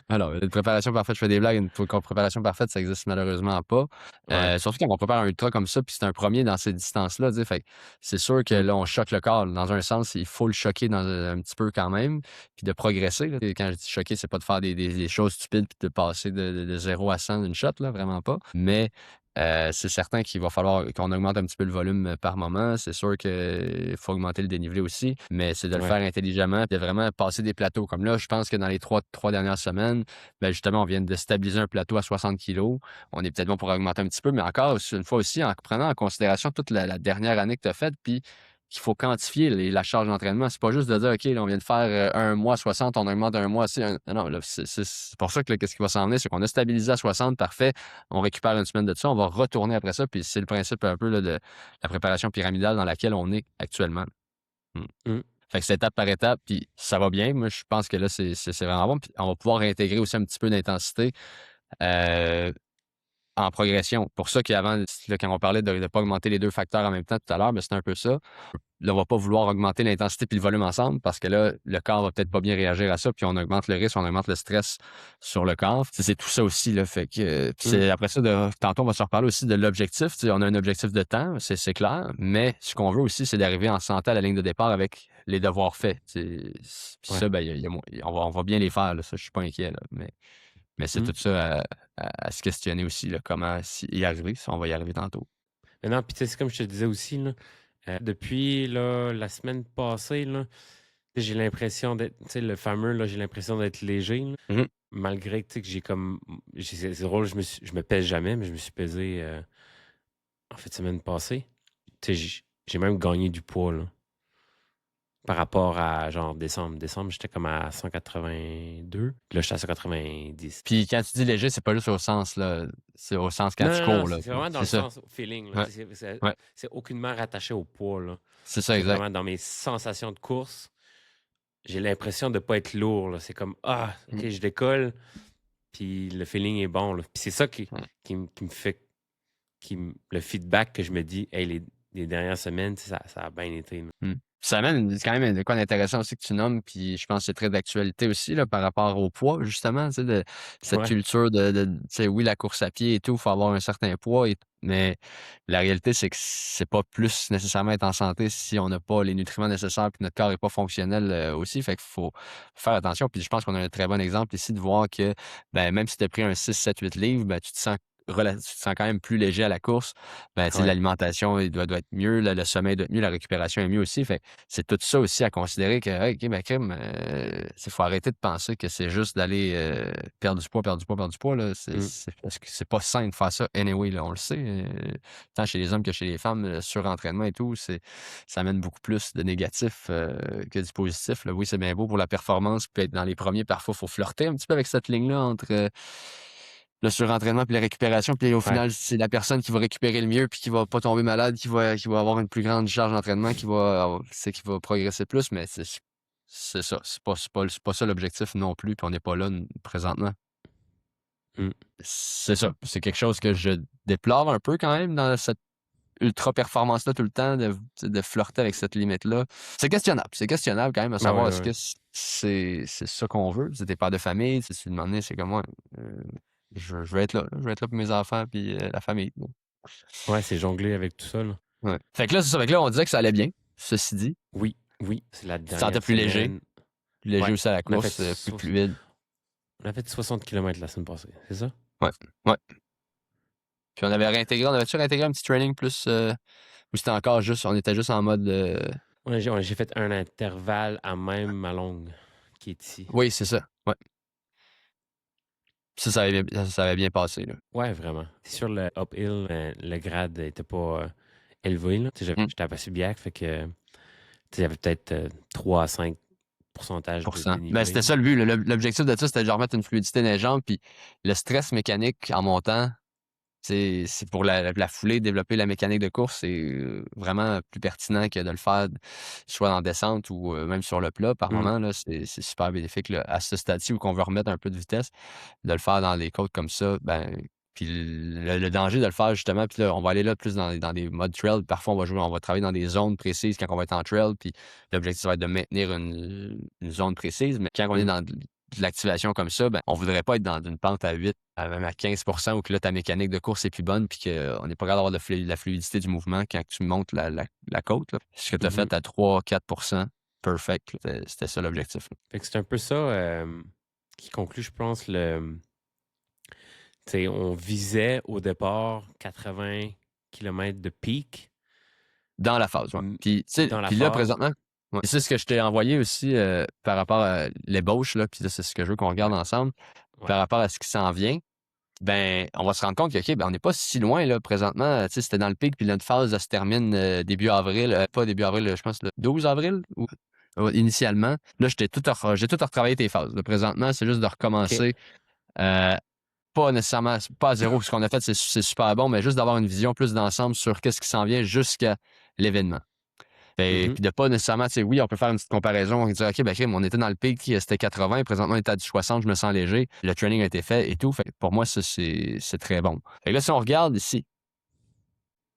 alors, une préparation parfaite, je fais des blagues, une préparation parfaite, ça existe malheureusement pas. ouais. Surtout quand on prépare un ultra comme ça, puis c'est un premier dans ces distances-là, tu sais, fait que c'est sûr que Mm. là, on choque le corps. Dans un sens, il faut le choquer un petit peu quand même, puis de progresser. Là. Et quand je dis choquer, c'est pas de faire des choses stupides puis de passer de 0 à 100 d'une shot, là, vraiment pas. Mais c'est certain qu'il va falloir qu'on augmente un petit peu le volume par moment. C'est sûr qu'il faut augmenter le dénivelé aussi, mais c'est de le Ouais. faire intelligemment et de vraiment passer des plateaux. Comme là, je pense que dans les trois dernières semaines, ben justement, on vient de stabiliser un plateau à 60 kilos. On est peut-être bon pour augmenter un petit peu, mais encore une fois aussi, en prenant en considération toute la dernière année que tu as faite, puis qu'il faut quantifier la charge d'entraînement. C'est pas juste de dire, OK, là, on vient de faire un mois 60, on augmente un mois aussi. Non, là, c'est pour ça que qu'est-ce qui va s'en venir, c'est qu'on a stabilisé à 60, parfait. On récupère une semaine de ça, on va retourner après ça, puis c'est le principe un peu là, de la préparation pyramidale dans laquelle on est actuellement. Hmm. Mm. Fait que c'est étape par étape, puis ça va bien. Moi, je pense que là, c'est vraiment bon. Puis on va pouvoir réintégrer aussi un petit peu d'intensité. En progression. Pour ça qu'avant, là, quand on parlait de ne pas augmenter les deux facteurs en même temps tout à l'heure, mais c'est un peu ça. Là, on va pas vouloir augmenter l'intensité puis le volume ensemble parce que là, le corps va peut-être pas bien réagir à ça, puis on augmente le risque, on augmente le stress sur le corps. C'est tout ça aussi, là. Fait que puis c'est après ça, tantôt, on va se reparler aussi de l'objectif. Tu sais, on a un objectif de temps, c'est clair, mais ce qu'on veut aussi, c'est d'arriver en santé à la ligne de départ avec les devoirs faits. Puis Ouais. ça, ben, on va bien les faire, là. Ça, je suis pas inquiet, là. Mais c'est Mm. tout ça à se questionner aussi, là, comment y arriver. Ça, on va y arriver tantôt. Mais non, puis tu sais, c'est comme je te disais aussi, là, depuis là, la semaine passée, là, j'ai l'impression d'être, tu sais, le fameux, là, j'ai l'impression d'être léger, là, Mhm. malgré que, tu sais, que j'ai comme, c'est drôle, je me pèse jamais, mais je me suis pesé en fait semaine passée. Tu sais, j'ai même gagné du poids, là, par rapport à genre décembre. Décembre, j'étais comme à 182, puis là, j'étais à 190. Puis quand tu dis léger, c'est pas juste au sens, là. C'est au sens quand Non, tu non, non, cours, là. c'est vraiment dans C'est le ça. sens feeling, là, Ouais. tu sais, Ouais. c'est aucunement rattaché au poids, là. C'est ça, C'est exact. vraiment dans mes sensations de course. j'ai l'impression de pas être lourd, là. C'est comme, Mmh. OK, je décolle, puis le feeling est bon, là. Puis c'est ça Ouais. qui me fait, le feedback que je me dis, hey, les dernières semaines, tu sais, ça a bien été, là. Mmh. Ça amène quand même de quoi d'intéressant aussi que tu nommes, puis je pense que c'est très d'actualité aussi là, par rapport au poids, justement, tu sais, de cette Ouais, culture tu sais, oui, la course à pied et tout, il faut avoir un certain poids mais la réalité, c'est que c'est pas plus nécessairement être en santé si on n'a pas les nutriments nécessaires puis notre corps est pas fonctionnel, aussi. Fait qu'il faut faire attention. Puis je pense qu'on a un très bon exemple ici de voir que, ben, même si tu as pris un 6, 7, 8 livres, ben, tu te sens quand même plus léger à la course. Ben, tu sais, ouais. l'alimentation, il doit être mieux, le sommeil doit être mieux, la récupération est mieux aussi. Fait c'est tout ça aussi à considérer que, hey, OK, ben, crime, faut arrêter de penser que c'est juste d'aller perdre du poids, perdre du poids, perdre du poids. Là. Mmh. Parce que c'est pas sain de faire ça anyway, là, on le sait. Tant chez les hommes que chez les femmes, le surentraînement et tout, ça amène beaucoup plus de négatifs que du positif. Là. Oui, c'est bien beau pour la performance, puis être dans les premiers, parfois, il faut flirter un petit peu avec cette ligne-là entre le surentraînement puis la récupération. Puis au Ouais. final, c'est la personne qui va récupérer le mieux puis qui va pas tomber malade, qui va avoir une plus grande charge d'entraînement, qui va progresser plus. Mais c'est ça. C'est pas ça l'objectif non plus. Puis on n'est pas là présentement. Mmh. C'est ça. C'est quelque chose que je déplore un peu quand même dans cette ultra performance-là tout le temps, de flirter avec cette limite-là. C'est questionnable. C'est questionnable quand même à Ah ouais, savoir est-ce ouais, que ouais. c'est ça qu'on veut. Si t'es père de famille, si tu demandes, c'est comme moi. Je veux être là. Je veux être là pour mes enfants puis la famille. Bon. Ouais, c'est jongler avec tout ça, là. Ouais. Fait que là, c'est ça. Fait que là, on disait que ça allait bien. Ceci dit, Oui, oui, c'est la tu te sentais dernière semaine. plus léger Ouais, aussi à la on a fait, course, plus fluide. on a fait 60 kilomètres la semaine passée, c'est ça? Ouais. Ouais. Puis on avait-tu réintégré un petit training plus ou c'était encore juste, on était juste en mode J'ai fait un intervalle à même ma longue qui est ici. oui, c'est ça. Ouais. Ça avait bien passé, là. Ouais, vraiment. C'est sûr, le uphill, le grade était pas élevé, là. Tu sais, Mmh. j'étais à Passy-Biac, fait que, tu sais, il y avait peut-être 3 à 5 de Ben, dénivelé, c'était là. ça le but. L'objectif de ça, c'était de remettre une fluidité dans les jambes. Puis le stress mécanique en montant, c'est pour la foulée, développer la mécanique de course, c'est vraiment plus pertinent que de le faire soit en descente ou même sur le plat par Mmh. moment. Là, c'est super bénéfique là, à ce stade-ci où on veut remettre un peu de vitesse, de le faire dans les côtes comme ça. Ben, puis le danger de le faire justement, puis là, on va aller là plus dans des modes trail. Parfois, on va travailler dans des zones précises quand on va être en trail. Puis l'objectif ça va être de maintenir une zone précise. Mais quand on est Mmh. dans de l'activation comme ça, ben, on voudrait pas être dans une pente à 8, même à 15 où que là, ta mécanique de course est plus bonne puis qu'on n'est pas capable d'avoir la fluidité du mouvement quand tu montes la côte. Là. Ce que tu as Mmh. fait à 3-4 perfect. Là. C'était ça l'objectif. Fait que c'est un peu ça qui conclut, je pense, tu sais, on visait au départ 80 kilomètres de pic Dans la phase, ouais. m- Puis, tu sais, dans la puis là, phase. présentement, ouais. C'est ce que je t'ai envoyé aussi par rapport à l'ébauche, là, puis là, c'est ce que je veux qu'on regarde Ouais, ensemble. ouais. Par rapport à ce qui s'en vient, ben, on va se rendre compte que, OK, ben, on n'est pas si loin, là, présentement. Tu sais, c'était dans le pic, puis notre phase, elle se termine début avril, pas début avril, je pense le 12 avril, ou initialement. Là, j'ai tout retravaillé tes phases. Là, présentement, c'est juste de OK. recommencer. euh, Pas nécessairement, pas à zéro, ce qu'on a fait, c'est super bon, mais juste d'avoir une vision plus d'ensemble sur qu'est-ce qui s'en vient jusqu'à l'événement. Et Mhm. puis de pas nécessairement, tu sais, oui, on peut faire une petite comparaison et dire, OK, ben, crime, on était dans le pic, c'était 80, présentement, on est à du 60, je me sens léger, le training a été fait et tout. Fait que pour moi, ça, c'est très bon. Fait que là, si on regarde ici,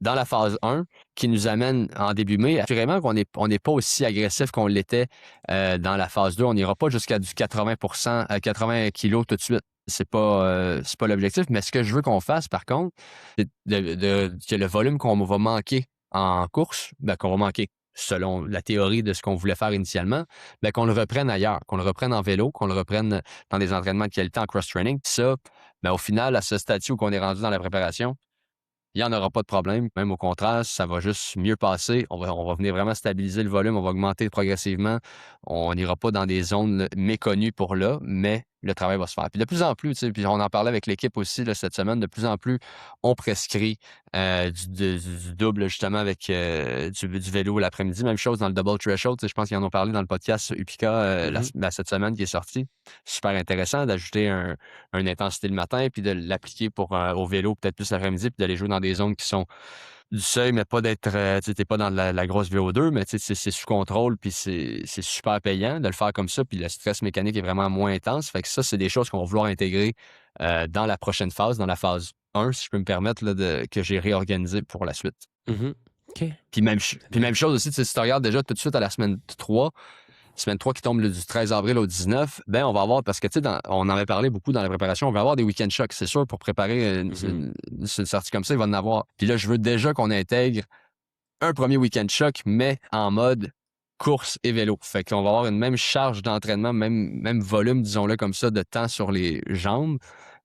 dans la phase 1, qui nous amène en début mai, assurément qu'on n'est pas aussi agressif qu'on l'était dans la phase 2. On n'ira pas jusqu'à du 80 à 80 kilos tout de suite. C'est pas l'objectif, mais ce que je veux qu'on fasse, par contre, c'est que le volume qu'on va manquer en course, ben, qu'on va manquer selon la théorie de ce qu'on voulait faire initialement, ben, qu'on le reprenne ailleurs, qu'on le reprenne en vélo, qu'on le reprenne dans des entraînements de qualité en cross-training. Ça, ben, au final, à ce stade-ci où on est rendu dans la préparation, il n'y en aura pas de problème. Même au contraire, ça va juste mieux passer. On va venir vraiment stabiliser le volume, on va augmenter progressivement. On n'ira pas dans des zones méconnues pour là, mais le travail va se faire. Puis de plus en plus, tu sais, puis on en parlait avec l'équipe aussi là, cette semaine, de plus en plus, on prescrit du double justement avec du vélo l'après-midi. Même chose dans le double threshold. Tu sais, je pense qu'ils en ont parlé dans le podcast Upica Mhm. cette semaine qui est sorti. Super intéressant d'ajouter une intensité le matin, puis de l'appliquer au vélo peut-être plus l'après-midi, puis d'aller jouer dans des zones qui sont du seuil, mais pas d'être, tu t'es pas dans la grosse VO2, mais c'est sous contrôle, puis c'est super payant de le faire comme ça, puis le stress mécanique est vraiment moins intense. Fait que ça, c'est des choses qu'on va vouloir intégrer dans la prochaine phase, dans la phase 1, si je peux me permettre, là, que j'ai réorganisé pour la suite. Mhm. OK. Puis même chose aussi, si tu regardes déjà tout de suite à la semaine 3 qui tombe du 13 avril au 19, ben on va avoir, parce que tu sais, on en avait parlé beaucoup dans la préparation, on va avoir des week-end shocks, c'est sûr, pour préparer une sortie comme ça, il va en avoir. Puis là, je veux déjà qu'on intègre un premier week-end choc, mais en mode course et vélo. Fait qu'on va avoir une même charge d'entraînement, même volume, disons-le comme ça, de temps sur les jambes,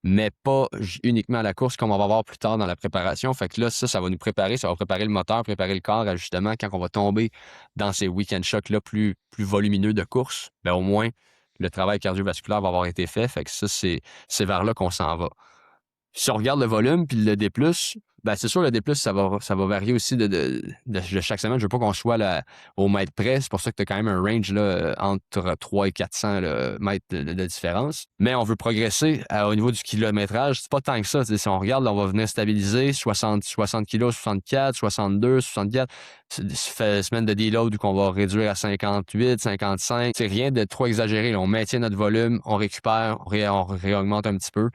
mais pas uniquement à la course comme on va voir plus tard dans la préparation. Fait que là, ça va nous préparer, ça va préparer le moteur, préparer le corps à justement quand on va tomber dans ces week-end chocs-là plus volumineux de course, ben au moins le travail cardiovasculaire va avoir été fait. Fait que ça, c'est vers là qu'on s'en va. Si on regarde le volume puis le D+, ben c'est sûr, le D+, ça va varier aussi de chaque semaine. Je veux pas qu'on soit au mètre près. C'est pour ça que tu as quand même un range là, entre 3 et 400 mètres de différence. Mais on veut progresser au niveau du kilométrage. C'est pas tant que ça. Si on regarde, là, on va venir stabiliser 60 kilos, 64, 62, 64. Ça fait semaine de deload qu'on va réduire à 58, 55. C'est rien de trop exagéré. Là. On maintient notre volume, on récupère, on réaugmente un petit peu.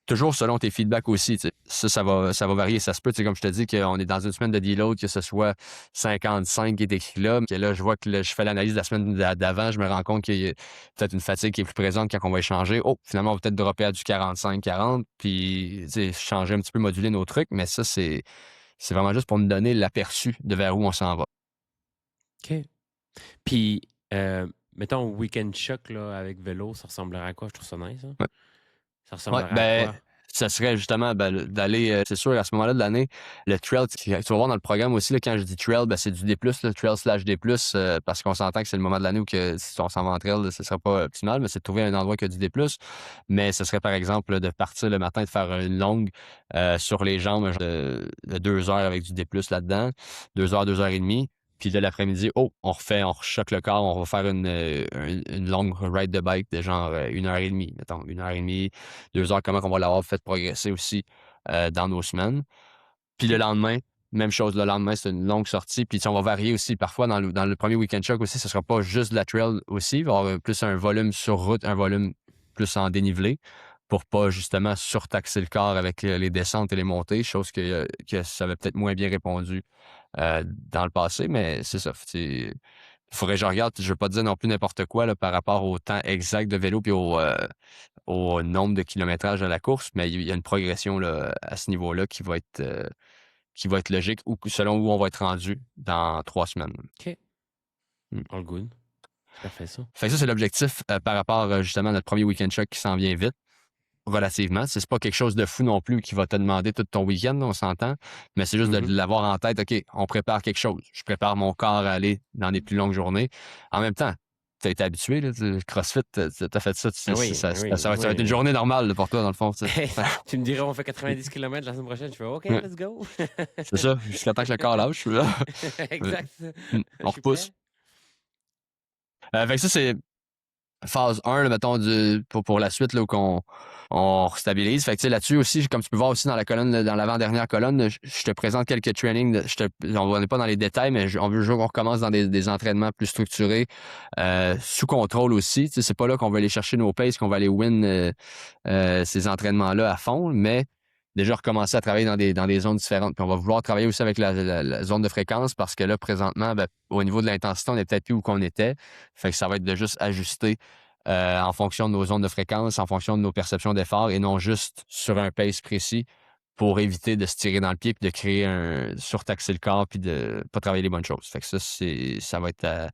Toujours selon tes feedbacks aussi. Ça va varier. Ça se peut, comme je te dis, qu'on est dans une semaine de deload, que ce soit 55 qui est écrit là, que là, je vois que je fais l'analyse de la semaine d'avant, je me rends compte qu'il y a peut-être une fatigue qui est plus présente quand on va échanger. Oh, finalement, on va peut-être dropper à du 45-40, puis changer un petit peu, moduler nos trucs, mais ça, c'est vraiment juste pour nous donner l'aperçu de vers où on s'en va. OK. Puis, mettons, week-end choc là, avec vélo, ça ressemblerait à quoi? Je trouve ça nice. Hein? Ouais. Ça ressemblerait à quoi? Ça serait justement d'aller, c'est sûr, à ce moment-là de l'année, le trail, tu vas voir dans le programme aussi, là, quand je dis trail, c'est du D+, le trail/D+, parce qu'on s'entend que c'est le moment de l'année où que, si on s'en va en trail, ce ne serait pas optimal, mais c'est de trouver un endroit qui a du D+. Mais ce serait, par exemple, de partir le matin, de faire une longue sur les jambes de 2 heures avec du D+, là-dedans, 2 heures, 2 heures et demie. Puis de l'après-midi, on rechoque le corps, on va faire une longue ride de bike de genre 1 heure et demie, mettons, 1 heure et demie, 2 heures, comment on va l'avoir fait progresser aussi dans nos semaines. Puis le lendemain, même chose, le lendemain, c'est une longue sortie. Puis on va varier aussi. Parfois, dans le premier week-end choc aussi, ce ne sera pas juste de la trail aussi. Il va y avoir plus un volume sur route, un volume plus en dénivelé pour pas justement surtaxer le corps avec les descentes et les montées, chose que ça avait peut-être moins bien répondu dans le passé, mais c'est ça. Il faudrait que je regarde, je ne veux pas dire non plus n'importe quoi là, par rapport au temps exact de vélo puis au nombre de kilométrages de la course, mais il y a une progression là, à ce niveau-là qui va être logique ou selon où on va être rendu dans 3 semaines. OK. All good. C'est parfait, ça. Fait que ça, c'est l'objectif par rapport justement à notre premier week-end choc qui s'en vient vite. Relativement. C'est pas quelque chose de fou non plus qui va te demander tout ton week-end, on s'entend, mais c'est juste de l'avoir en tête. OK, on prépare quelque chose. Je prépare mon corps à aller dans des plus longues journées. En même temps, tu as été habitué, là, CrossFit, tu as fait ça. Ça va être une journée normale là, pour toi, dans le fond. Tu me dirais, on fait 90 km la semaine prochaine. Je fais OK, let's go. C'est ça, jusqu'à temps que le corps lâche. Je suis là. Exact. On repousse. Fait que ça, c'est phase 1, là, mettons, pour la suite, là, où on restabilise. Fait que, là-dessus aussi, comme tu peux voir aussi dans la colonne, dans l'avant-dernière colonne, je te présente quelques trainings. On n'est pas dans les détails, mais on veut qu'on recommence dans des entraînements plus structurés, sous contrôle aussi. C'est pas là qu'on va aller chercher nos paces, qu'on va aller win ces entraînements-là à fond, mais déjà recommencer à travailler dans des zones différentes. Puis on va vouloir travailler aussi avec la zone de fréquence parce que là, présentement, au niveau de l'intensité, on n'est peut-être plus où qu'on était. Fait que ça va être de juste ajuster en fonction de nos zones de fréquence, en fonction de nos perceptions d'effort et non juste sur un pace précis pour éviter de se tirer dans le pied puis de créer surtaxer le corps puis de pas travailler les bonnes choses. Fait que ça va être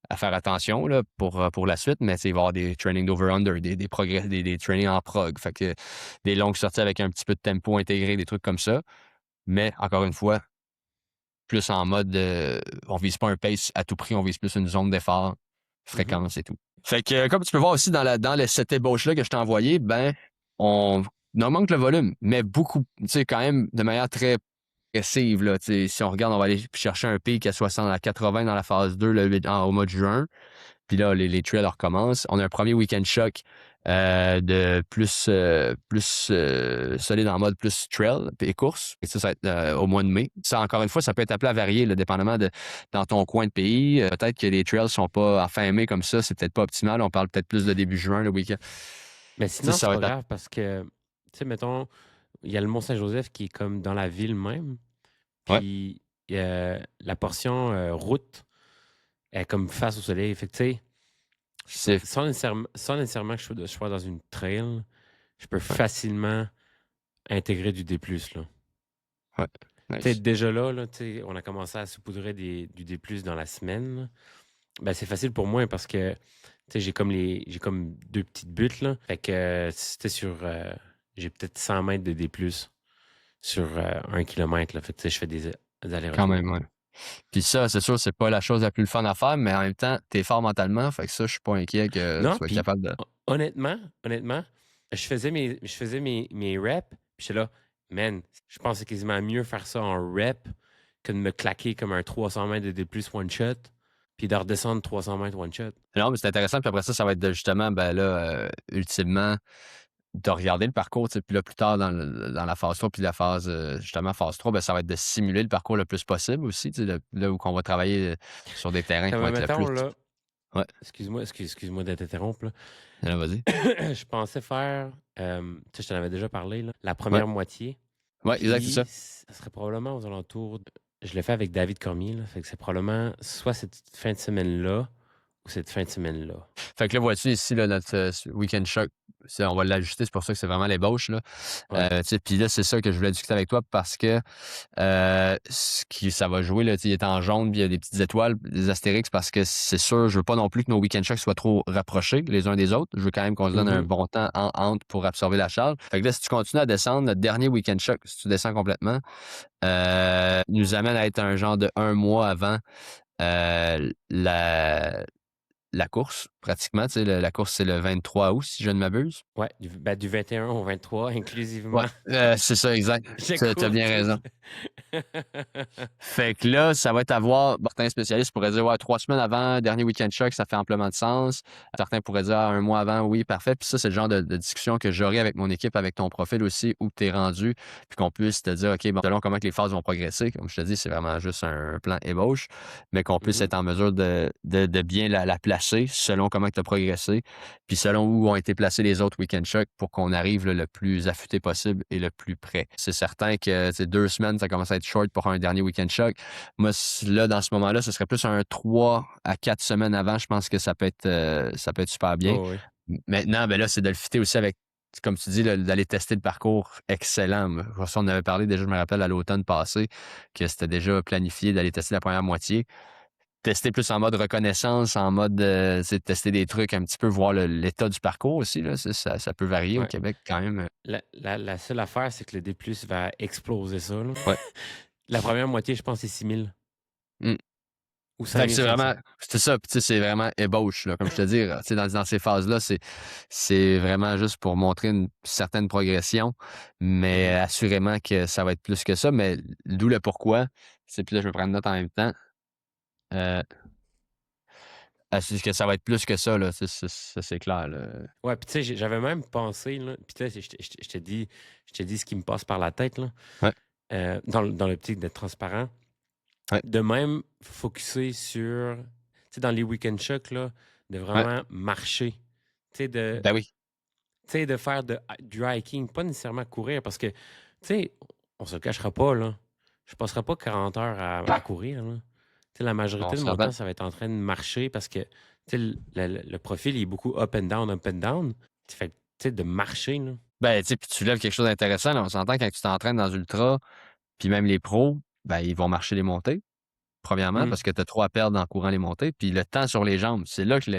à faire attention là, pour la suite, mais il va y avoir des trainings d'over-under, des progrès, des trainings en prog. Fait que des longues sorties avec un petit peu de tempo intégré, des trucs comme ça. Mais encore une fois, plus en mode on vise pas un pace à tout prix, on vise plus une zone d'effort, fréquence et tout. Fait que comme tu peux voir aussi dans cette ébauche-là que je t'ai envoyé, on augmente le volume, mais beaucoup, quand même de manière très progressive. Là, si on regarde, on va aller chercher un pic à 60 à 80 dans la phase 2 au mois de juin. Puis là, les trails recommencent. On a un premier week-end choc de plus solide en mode plus trail et course. Et ça va être au mois de mai. Ça, encore une fois, ça peut être appelé à varier, là, dépendamment de dans ton coin de pays. Peut-être que les trails sont pas en fin mai comme ça, c'est peut-être pas optimal. On parle peut-être plus de début juin, le week-end. Mais Tu sais, sinon, ça c'est va pas être grave parce que, tu sais, mettons, il y a le Mont-Saint-Joseph qui est comme dans la ville même. ouais, Puis la portion route est comme face au soleil. Fait que, tu sais, c'est sans nécessairement que je sois dans une trail, je peux ouais, facilement intégrer du D+, là. ouais, Tu sais, nice. déjà là, tu sais, on a commencé à saupoudrer du D+, dans la semaine, là. Ben, c'est facile pour moi parce que, tu sais, j'ai comme deux petites buttes, là. Fait que c'était j'ai peut-être 100 mètres de D+, sur 1 kilomètre, là. Fait que, tu sais, je fais des Quand allers-retours. même, ouais. Puis ça, c'est sûr, c'est pas la chose la plus fun à faire, mais en même temps, t'es fort mentalement, fait que ça, je suis pas inquiet que tu Non, sois puis capable de. honnêtement, je faisais mes reps, puis j'étais là, man, je pense que c'est quasiment mieux faire ça en rep que de me claquer comme un 300 mètres de D+, one shot, puis de redescendre 300 mètres one shot. Non, mais c'est intéressant, puis après ça va être de justement, ben là, ultimement, de regarder le parcours, tu sais, puis là, plus tard dans la phase 3, puis la phase, justement, phase 3, ben ça va être de simuler le parcours le plus possible aussi, tu sais, là où on va travailler sur des terrains qui vont Comme être le mettons, plus. là, Ouais, excuse-moi de t'interrompre, là. là, vas-y. Je pensais faire, tu sais, je t'en avais déjà parlé, là, la Ouais, première moitié, ouais, exact, c'est puis ça. ça serait probablement aux alentours je l'ai fait avec David Cormier, là, fait que c'est probablement soit cette fin de semaine-là ou cette fin de semaine-là. Fait que là, vois-tu ici, là, notre Weekend Shock, on va l'ajuster, c'est pour ça que c'est vraiment l'ébauche, là. Ouais. Tu sais, puis là, c'est ça que je voulais discuter avec toi parce que ça va jouer, là, tu sais, il est en jaune, puis il y a des petites étoiles, des astérix, parce que c'est sûr, je veux pas non plus que nos Weekend Shocks soient trop rapprochés les uns des autres. Je veux quand même qu'on se donne un Mhm. bon temps entre pour absorber la charge. Fait que là, si tu continues à descendre, notre dernier Weekend Shock, si tu descends complètement, nous amène à être un genre de 1 mois avant la course, pratiquement. Tu sais, la course, c'est le 23 août, si je ne m'abuse. Ouais, du 21 au 23, Ouais, inclusivement. c'est ça, exact. Je Tu as cours bien toute raison. Fait que là, ça va être à voir. Certains spécialistes pourraient dire, ouais, 3 semaines avant, dernier week-end choc, ça fait amplement de sens. Certains pourraient dire, 1 mois avant, oui, parfait. Puis ça, c'est le genre de discussion que j'aurai avec mon équipe, avec ton profil aussi, où tu es rendu, puis qu'on puisse te dire, OK, bon, selon comment que les phases vont progresser, comme je te dis, c'est vraiment juste un plan ébauche, mais qu'on puisse Mhm. être en mesure de bien la placer selon comment tu as progressé, puis selon où ont été placés les autres week-end chocs pour qu'on arrive là, le plus affûté possible et le plus près. C'est certain que 2 semaines, ça commence à être short pour un dernier week-end choc. Moi, là, dans ce moment-là, ce serait plus un 3 à 4 semaines avant. Je pense que ça peut être super bien. Oh, oui. Maintenant, ben là, c'est de le fitter aussi avec, comme tu dis, là, d'aller tester le parcours excellent. Ça, on avait parlé déjà, je me rappelle, à l'automne passé, que c'était déjà planifié d'aller tester la première moitié. Tester plus en mode reconnaissance, en mode tester des trucs un petit peu, voir l'état du parcours aussi. Là. Ça peut varier au Ouais. Québec quand même. La seule affaire, c'est que le D+, va exploser ça, là. Ouais. La première moitié, je pense, c'est 6 000 Mm. ou Fait cinq que mille c'est cinq vraiment, cents. c'est ça, puis tu sais, c'est vraiment ébauche, là, comme je te dis, tu sais, dans ces phases-là, c'est vraiment juste pour montrer une certaine progression, mais Mhm. assurément que ça va être plus que ça, mais d'où le pourquoi, c'est puis là, je vais prendre note en même temps, euh, c'est que ça va être plus que ça, là, ça, c'est clair, là. Ouais, puis tu sais, j'avais même pensé, là, puis tu sais, je te dis ce qui me passe par la tête, là, Ouais, dans l'optique d'être transparent. ouais, De même, focusser sur, tu sais, dans les week-end shocks, là, de ouais, vraiment marcher. Tu sais, de, ben oui, tu sais, de faire du hiking, pas nécessairement courir, parce que, tu sais, on se le cachera pas, là. Je passerai pas 40 heures à courir, là. Tu sais, la on majorité de se mon rappelle. temps, ça va être en train de marcher parce que, tu sais, le profil, il est beaucoup up and down, up and down. Fait que, tu sais, de marcher, là. Ben, tu sais, puis tu lèves quelque chose d'intéressant, là, on s'entend quand tu t'entraînes dans ultra, puis même les pros, ben, ils vont marcher les montées. Premièrement, Hum, parce que tu as trop à perdre en courant les montées. Puis le temps sur les jambes, c'est là que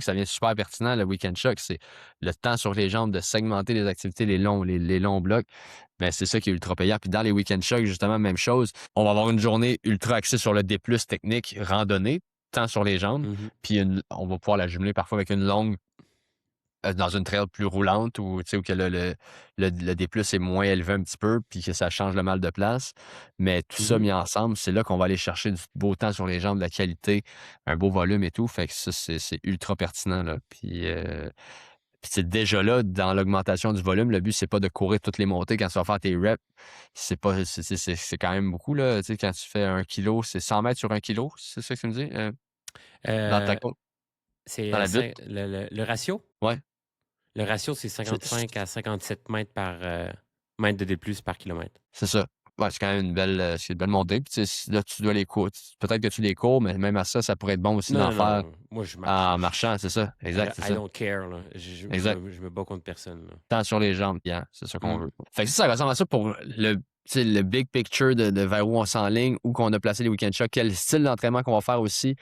ça devient super pertinent, le week-end shock. C'est le temps sur les jambes, de segmenter les activités, les longs blocs. Mais c'est ça qui est ultra payant. Puis dans les week-end shocks, justement, même chose. On va avoir une journée ultra axée sur le D+, technique, randonnée, temps sur les jambes. mhm, Puis on va pouvoir la jumeler parfois avec une longue dans une trail plus roulante où, tu sais, où que le D+ est moins élevé un petit peu, puis que ça change le mal de place. Mais tout ça mhm. mis ensemble, c'est là qu'on va aller chercher du beau temps sur les jambes, de la qualité, un beau volume et tout. Fait que ça, c'est ultra pertinent, là. Puis Puis c'est déjà là, dans l'augmentation du volume, le but, c'est pas de courir toutes les montées quand tu vas faire tes reps. C'est quand même beaucoup, là. Tu sais, quand tu fais 1 kilo, c'est 100 mètres sur 1 kilo, c'est ça que tu me dis? Dans ta Euh, course, c'est dans la butte? le ratio. Ouais. Le ratio, c'est C'est 55 à 57 mètres par mètre de D+, par kilomètre. c'est ça. Ouais, c'est quand même c'est une belle montée. Puis tu sais, là, tu dois les cours. Peut-être que tu les cours, mais même à ça, ça pourrait être bon aussi Non, d'en non, faire non. Moi, je marche. en Là. marchant, c'est ça. Exact, c'est I ça. don't care. Là. Exact. Je me bats contre personne. Là. Tant sur les jambes, bien, c'est ça qu'on Mm. veut. Fait que ça ressemble à ça pour tu sais, le big picture de vers où on s'enligne, où qu'on a placé les week-end shocks, quel style d'entraînement qu'on va faire aussi.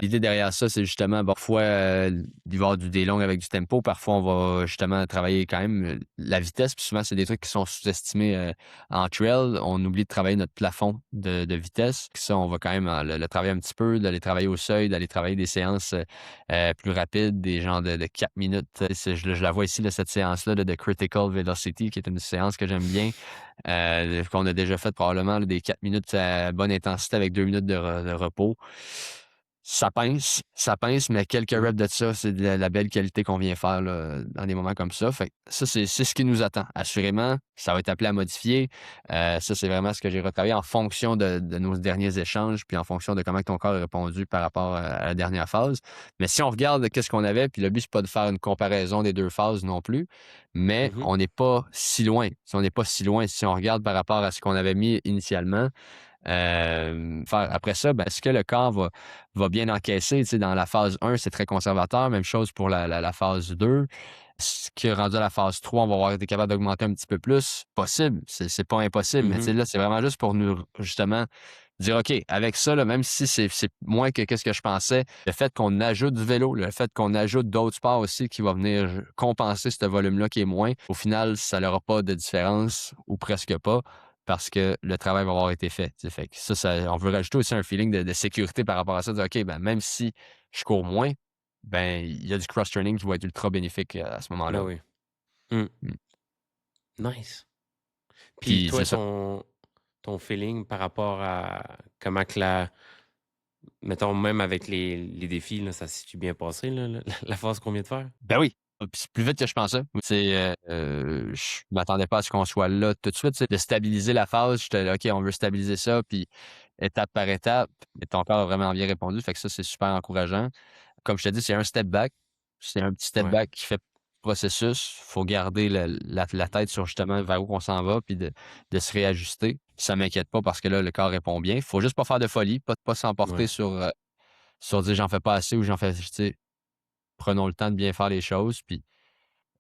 L'idée derrière ça, c'est justement, parfois, d'y avoir des longues avec du tempo. Parfois, on va justement travailler quand même la vitesse. Puis souvent, c'est des trucs qui sont sous-estimés en trail. On oublie de travailler notre plafond de vitesse. Puis ça, on va quand même le travailler un petit peu, d'aller travailler au seuil, d'aller travailler des séances plus rapides, des genres de 4 minutes. Je la vois ici, là, cette séance-là de Critical Velocity, qui est une séance que j'aime bien, qu'on a déjà fait probablement là, des 4 minutes à bonne intensité avec 2 minutes de repos. Ça pince, mais quelques Mm. reps de ça, c'est de la belle qualité qu'on vient faire là, dans des moments comme ça. Fait que ça, c'est ce qui nous attend. Assurément, ça va être appelé à modifier. Ça, c'est vraiment ce que j'ai retravaillé en fonction de nos derniers échanges, puis en fonction de comment ton corps a répondu par rapport à la dernière phase. Mais si on regarde qu'est-ce qu'on avait, puis le but, c'est pas de faire une comparaison des deux phases non plus, mais Mhm. on n'est pas si loin. Si on n'est pas si loin, si on regarde par rapport à ce qu'on avait mis initialement, après ça, ben, est-ce que le corps va bien encaisser? Tu sais, dans la phase 1, c'est très conservateur. Même chose pour la phase 2. Ce qui est rendu à la phase 3, on va avoir été capable d'augmenter un petit peu plus. Possible, c'est pas impossible, mais tu sais, Mhm. là, c'est vraiment juste pour nous, justement, dire, OK, avec ça, là, même si c'est moins que qu'est-ce que je pensais, le fait qu'on ajoute du vélo, le fait qu'on ajoute d'autres sports aussi qui va venir compenser ce volume-là qui est moins, au final, ça n'aura pas de différence ou presque pas parce que le travail va avoir été fait. Tu sais. Fait que on veut rajouter aussi un feeling de sécurité par rapport à ça, de dire, OK, ben, même si je cours moins, ben, il y a du cross-training qui va être ultra bénéfique à ce Ben moment-là. oui. Mm. Mm. Nice. Puis Puis toi, c'est ça. ton feeling par rapport à comment que mettons, même avec les défis, là, ça s'est bien passé, là, la phase qu'on vient de faire? Ben oui. Puis c'est plus vite que je pensais. Je m'attendais pas à ce qu'on soit là tout de suite. Tu sais, de stabiliser la phase, j'étais là, OK, on veut stabiliser ça, puis étape par étape. Mais ton corps a vraiment bien répondu. Fait que ça, c'est super encourageant. Comme je te dis, c'est un step back. C'est un petit step Ouais. back qui fait processus. Faut garder la tête sur justement vers où on s'en va, puis de se réajuster. Ça m'inquiète pas parce que là, le corps répond bien. Faut juste pas faire de folie, pas s'emporter Ouais. sur dire j'en fais pas assez ou j'en fais, tu sais, prenons le temps de bien faire les choses, puis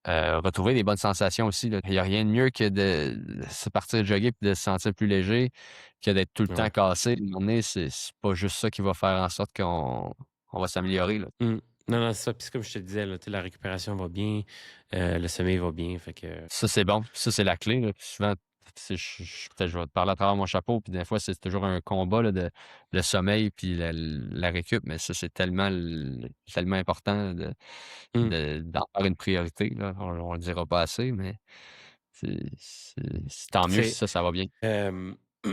retrouver des bonnes sensations aussi. Là. Il n'y a rien de mieux que de se partir jogger et de se sentir plus léger que d'être tout le temps Ouais. cassé. À un moment donné, c'est pas juste ça qui va faire en sorte qu'on va s'améliorer. Là. Mm. Non, non, c'est ça. Puis comme je te disais, là, tu sais, la récupération va bien, le sommeil va bien. Fait que. Ça, c'est bon. Ça, c'est la clé. Là. Puis souvent, peut-être je vais te parler à travers mon chapeau, puis des fois, c'est toujours un combat là, de le sommeil puis la récup, mais ça, c'est tellement important Mm. d'en faire une priorité. Là. On le dira pas assez, mais c'est tant Tu mieux si sais, ça va bien. tu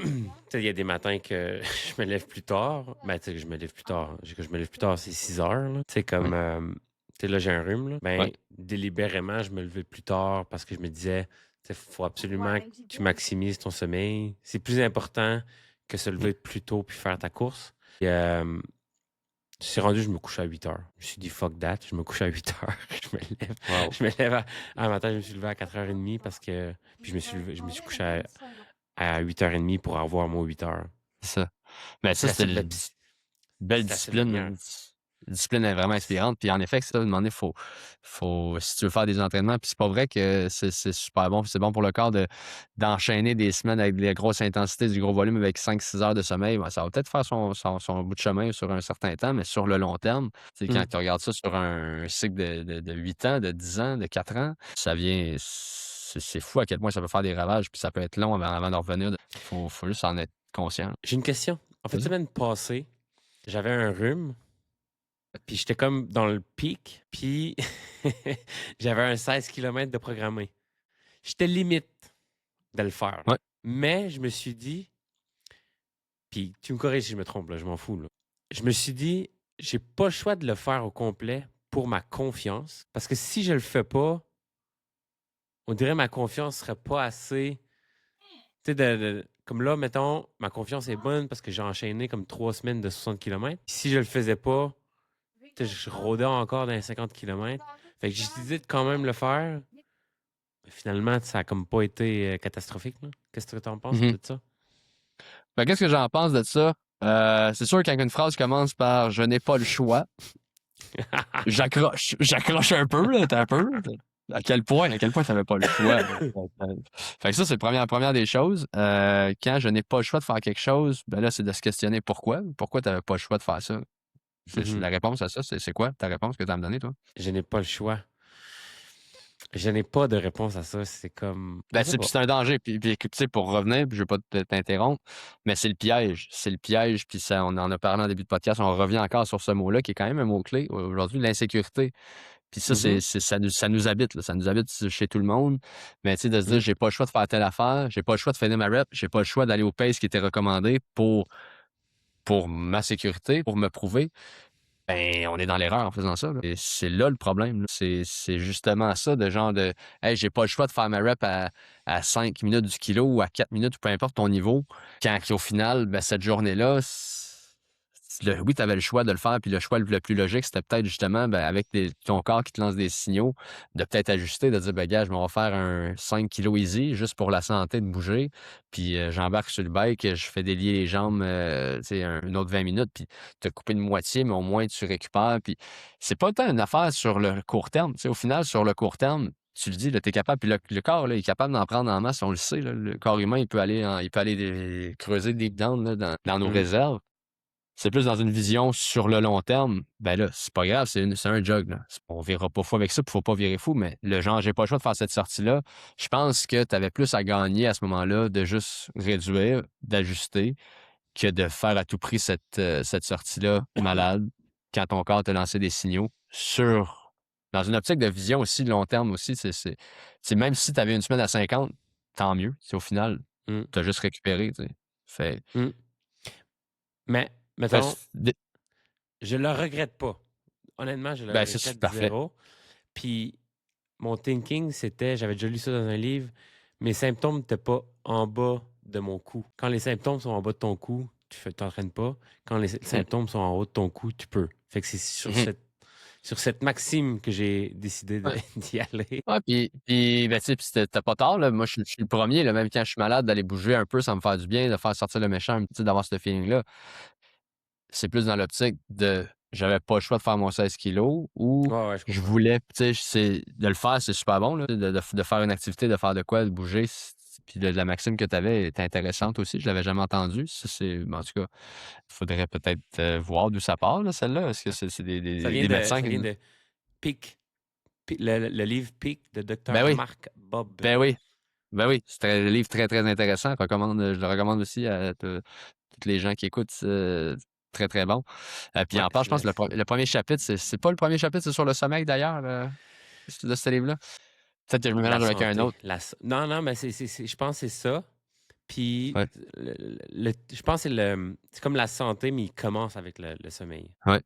sais, il y a des matins que je me lève plus tard. Ben, tu sais, que je me lève plus tard. Que je me lève plus tard, c'est 6 heures. Là. Tu sais, Oui, comme. Tu sais, là, j'ai un rhume. Là. oui, Ben, délibérément, je me levais plus tard parce que je me disais, tu sais, faut absolument que tu maximises ton sommeil. C'est plus important que se mmh, lever plus tôt puis faire ta course. Et, je suis rendu, je me couche à 8 heures. Je me suis dit, fuck that, je me couche à 8 heures. Je me lève. wow, Je me lève à matin, je me suis levé à 4h30 parce que. Puis je me suis couché à 8h30 pour avoir mon 8 heures. c'est ça. Mais C'est ça, la c'était seule, une belle c'est la seule manière. discipline. La discipline est vraiment inspirante. Puis en effet, ça, à un moment donné, si tu veux faire des entraînements, puis c'est pas vrai que c'est super bon, puis c'est bon pour le corps d'enchaîner des semaines avec de la grosse intensité, du gros volume avec 5-6 heures de sommeil. Ben, ça va peut-être faire son bout de chemin sur un certain temps, mais sur le long terme, tu sais, quand Mm. tu regardes ça sur un cycle de 8 ans, de 10 ans, de 4 ans, ça vient. C'est fou à quel point ça peut faire des ravages, puis ça peut être long avant d'en revenir. Faut juste en être conscient. J'ai une question. En fait, Vas-y. semaine passée, j'avais un rhume, puis j'étais comme dans le pic, puis j'avais un 16 km de programmé. J'étais limite de le faire. Ouais. Mais je me suis dit, puis tu me corriges si je me trompe, là, je m'en fous. Là. Je me suis dit, j'ai pas le choix de le faire au complet pour ma confiance. Parce que si je le fais pas, on dirait ma confiance serait pas assez. Tu sais, comme là, mettons, ma confiance est bonne parce que j'ai enchaîné comme 3 semaines de 60 km. Si je le faisais pas, tu sais, je rôdais encore dans les 50 km. Fait que j'ai décidé de quand même le faire. Mais finalement, ça a comme pas été catastrophique, là. Qu'est-ce que tu en penses Mhm. de ça? Ben, qu'est-ce que j'en pense de ça? C'est sûr que quand une phrase commence par je n'ai pas le choix, j'accroche un peu, là, t'as un peu. À quel point t'avais pas le choix? Fait que ça, c'est la première des choses. Quand je n'ai pas le choix de faire quelque chose, ben là, c'est de se questionner pourquoi. Pourquoi t'avais pas le choix de faire ça? Mhm. La réponse à ça, c'est quoi ta réponse que tu as me donné, toi? Je n'ai pas le choix. Je n'ai pas de réponse à ça. C'est comme. Je Ben, sais pas. c'est un danger. Puis, tu sais, pour revenir, puis je veux pas t'interrompre, mais c'est le piège. C'est le piège, puis ça, on en a parlé en début de podcast, on revient encore sur ce mot-là, qui est quand même un mot-clé aujourd'hui, l'insécurité. Puis ça, Mhm. ça nous habite, là. Ça nous habite chez tout le monde. Mais tu sais, de se dire, Mhm. j'ai pas le choix de faire telle affaire, j'ai pas le choix de finir ma rep, j'ai pas le choix d'aller au pace qui était recommandé pour ma sécurité, pour me prouver. Ben, on est dans l'erreur en faisant ça, là. Et c'est là le problème, là. C'est justement ça, de genre de hey, j'ai pas le choix de faire ma rep à 5 minutes du kilo ou à 4 minutes, ou peu importe ton niveau. Quand au final, ben, cette journée-là, oui, tu avais le choix de le faire, puis le choix le plus logique, c'était peut-être justement ben, avec ton corps qui te lance des signaux, de peut-être ajuster, de dire ben, gars, je m'en vais faire un 5 kilos easy juste pour la santé de bouger. Puis j'embarque sur le bike, je fais délier les jambes tu sais, une autre 20 minutes, puis te couper de moitié, mais au moins tu récupères. Puis c'est pas tant une affaire sur le court terme. Tu sais, au final, sur le court terme, tu le dis, tu es capable, puis le corps, là, il est capable d'en prendre en masse, on le sait. Là, le corps humain, il peut aller creuser des down là, dans nos Mhm. réserves. C'est plus dans une vision sur le long terme. Ben là, c'est pas grave, c'est un jog. Là. On verra pas fou avec ça, puis faut pas virer fou, mais le genre, j'ai pas le choix de faire cette sortie-là. Je pense que tu avais plus à gagner à ce moment-là de juste réduire, d'ajuster, que de faire à tout prix cette sortie-là malade quand ton corps te lancé des signaux dans une optique de vision aussi long terme aussi. Même si tu avais une semaine à 50, tant mieux. C'est au final, Mhm. tu as juste récupéré. Tu sais. Fait, Mhm. Mais, fait, mettons, je le regrette pas. Honnêtement, je le ben, c'est regrette parfait. zéro. Puis mon thinking, c'était, j'avais déjà lu ça dans un livre, mes symptômes n'étaient pas en bas de mon cou. Quand les symptômes sont en bas de ton cou, tu t'entraînes pas. Quand les Mhm. symptômes sont en haut de ton cou, tu peux. Fait que c'est Mhm. sur cette maxime que j'ai décidé Ouais. d'y aller. Ouais, puis ben, tu sais, t'as pas tard, là. Moi, je suis le premier, là, même quand je suis malade, d'aller bouger un peu, ça me fait du bien, de faire sortir le méchant, tu sais, d'avoir ce feeling-là. C'est plus dans l'optique de j'avais pas le choix de faire mon 16 kilos ou Ouais, ouais, je je comprends. voulais, tu sais, de le faire, c'est super bon, là, de faire une activité, de faire de quoi, de bouger. Puis la maxime que tu avais était intéressante aussi, je l'avais jamais entendue. Ça, en tout cas, il faudrait peut-être voir d'où ça part, là, celle-là. Est-ce que c'est des médecins Ça qui. vient de Peak, le livre Peak de Ben Dr. oui, Mark Bob. ben oui. Ben oui, c'est un livre très, très intéressant. Je le recommande aussi à tous les gens qui écoutent. Très, très bon. Puis Ouais, en part, je pense que excellent. le premier chapitre, c'est pas le premier chapitre, c'est sur le sommeil d'ailleurs, de ce livre-là. Peut-être que je me La mélange avec un santé. autre. Non, non, mais je pense que c'est ça. Puis, Ouais, je pense que c'est comme la santé, mais il commence avec le sommeil. ouais.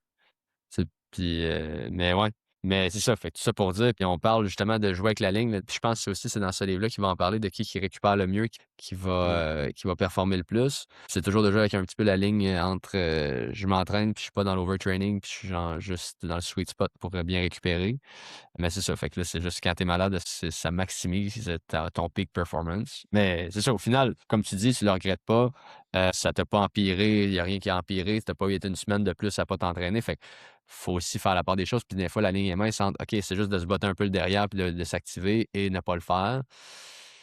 Puis, mais ouais. Mais c'est ça, fait que tout ça pour dire, puis on parle justement de jouer avec la ligne, là, puis je pense que c'est dans ce livre-là qu'il va en parler de qui récupère le mieux, Mm. qui va performer le plus. C'est toujours de jouer avec un petit peu la ligne entre je m'entraîne, puis je suis pas dans l'overtraining, puis je suis genre juste dans le sweet spot pour bien récupérer. Mais c'est ça, fait que là, c'est juste quand t'es malade, ça maximise ton peak performance. Mais c'est ça, au final, comme tu dis, tu le regrettes pas, ça t'a pas empiré, il y a rien qui a empiré, t'as pas été une semaine de plus à pas t'entraîner, fait que faut aussi faire la part des choses, puis des fois, la ligne est mince entre, OK, c'est juste de se botter un peu le derrière, puis de s'activer et ne pas le faire.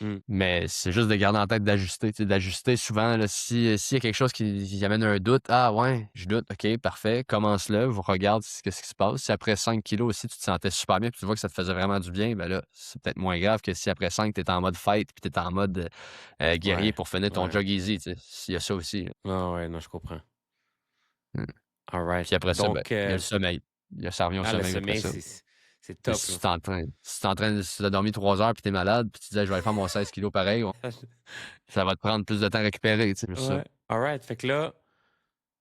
Mm. Mais c'est juste de garder en tête d'ajuster, tu sais, d'ajuster souvent, là, s'il y a quelque chose qui amène un doute, ah ouais, je doute, OK, parfait, commence-le, regarde ce qui se passe. Si après 5 kilos aussi, tu te sentais super bien, puis tu vois que ça te faisait vraiment du bien, ben là, c'est peut-être moins grave que si après 5, tu es en mode fight, puis tu es en mode guerrier Ouais, pour finir ton ouais. jog easy, tu sais. Il y a ça aussi. Là. Ah ouais, non, je comprends. Mm. All right. Puis après ça, ben, Donc, il y a le sommeil. Ça revient au le sommeil après sommeil, ça. c'est Tu sais, top, là. si tu as dormi 3 heures puis t'es malade, puis tu disais, je vais aller faire mon 16 kilos pareil, ça va te prendre plus de temps à récupérer, tu sais, c'est ça. Ouais. All right. Fait que là,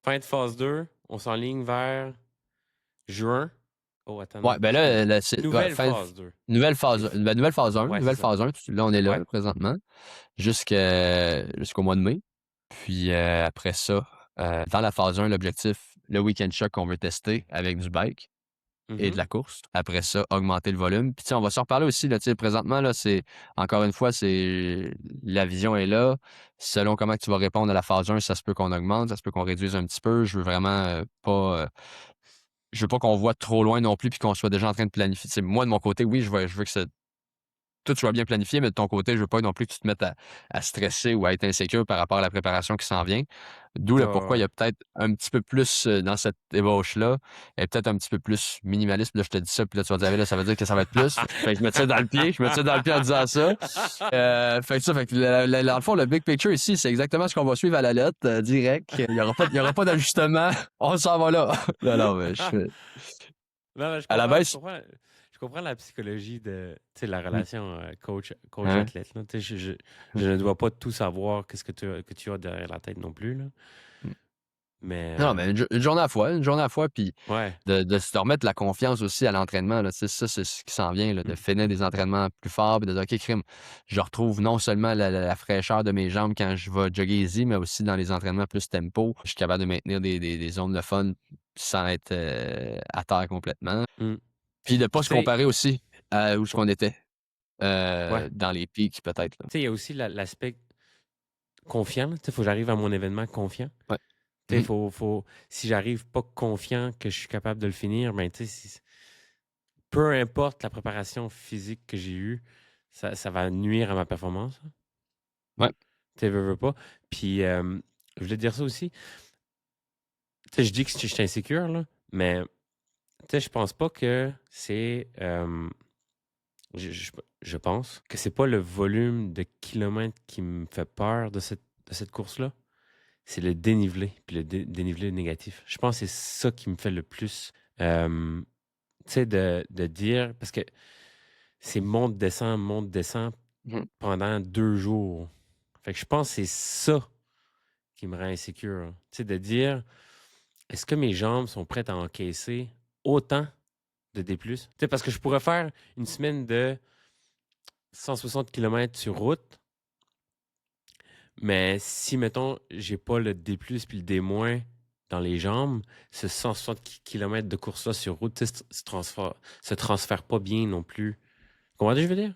fin de phase 2, on s'enligne vers juin. Oh, attends, Ouais, non. ben là, c'est Nouvelle phase 2. nouvelle phase, nouvelle phase 1, Ouais, c'est nouvelle ça. phase 1. Là, on est là, Ouais. là, présentement, jusqu'au mois de mai. Puis après ça, dans la phase 1, l'objectif, le week-end shock qu'on veut tester avec du bike et de Mhm. la course. Après ça, augmenter le volume. Puis tu sais, on va s'en reparler aussi, là, tu sais, présentement, là, c'est, encore une fois, c'est, la vision est là. Selon comment tu vas répondre à la phase 1, ça se peut qu'on augmente, ça se peut qu'on réduise un petit peu. Je veux vraiment je veux pas qu'on voit trop loin non plus puis qu'on soit déjà en train de planifier. Tu sais, moi, de mon côté, oui, je veux que tout soit bien planifié, mais de ton côté, je veux pas non plus que tu te mettes à stresser ou à être insécure par rapport à la préparation qui s'en vient. D'où Ouais, le ouais, pourquoi il y ouais. a peut-être un petit peu plus dans cette ébauche-là, et peut-être un petit peu plus minimaliste. Puis là, je te dis ça, puis là, tu vas dire, ah, là, ça veut dire que ça va être plus. Fait que je me tire dans le pied, je me tire dans le pied en disant ça. Fait que dans le fond, le big picture ici, c'est exactement ce qu'on va suivre à la lettre, direct. Il y aura pas d'ajustement. On s'en va là. Non, non, mais Non, mais à la base, je comprends la psychologie de, tu sais, la hmm, relation hein? coach-athlète, là. Tu sais, je ne dois pas tout savoir qu'est-ce que tu as derrière la tête non plus, là. Mais, Non, mais une journée une journée à la fois, puis ouais. de se remettre la confiance aussi à l'entraînement, là. Tu sais, ça, c'est ce qui s'en vient, là, de Mm. finir des entraînements plus forts, puis de dire, OK, crime, je retrouve non seulement la fraîcheur de mes jambes quand je vais jogger easy, mais aussi dans les entraînements plus tempo. Je suis capable de maintenir des zones de fun sans être à terre complètement. Mm. Puis de pas Puis, se tu sais, comparer aussi à où ce ouais. qu'on était Ouais. dans les pics, peut-être, là. Tu sais, il y a aussi l'aspect confiant, là. Tu sais, faut que j'arrive à mon événement confiant. Ouais. Tu sais, Mhm. si j'arrive pas confiant que je suis capable de le finir, ben, tu sais, peu importe la préparation physique que j'ai eue, ça va nuire à ma performance, hein. Ouais. Tu sais, veux pas. Puis, je voulais te dire ça aussi. Tu sais, je dis que je suis insécure, là, mais tu sais, je pense pas que c'est. Je, je- je pense que c'est pas le volume de kilomètres qui me fait peur de cette course-là. C'est le dénivelé, puis le dénivelé négatif. Je pense que c'est ça qui me fait le plus. Tu sais, de dire. Parce que c'est monte, descend Mhm. pendant 2 jours. Fait que je pense que c'est ça qui me rend insécure, hein. Tu sais, de dire, est-ce que mes jambes sont prêtes à encaisser autant de D+. Tu sais, parce que je pourrais faire une semaine de 160 kilomètres sur route, mais si, mettons, j'ai pas le D+, puis le D- dans les jambes, ce 160 kilomètres de course-là sur route, tu sais, se transfère pas bien non plus. Comment je veux dire?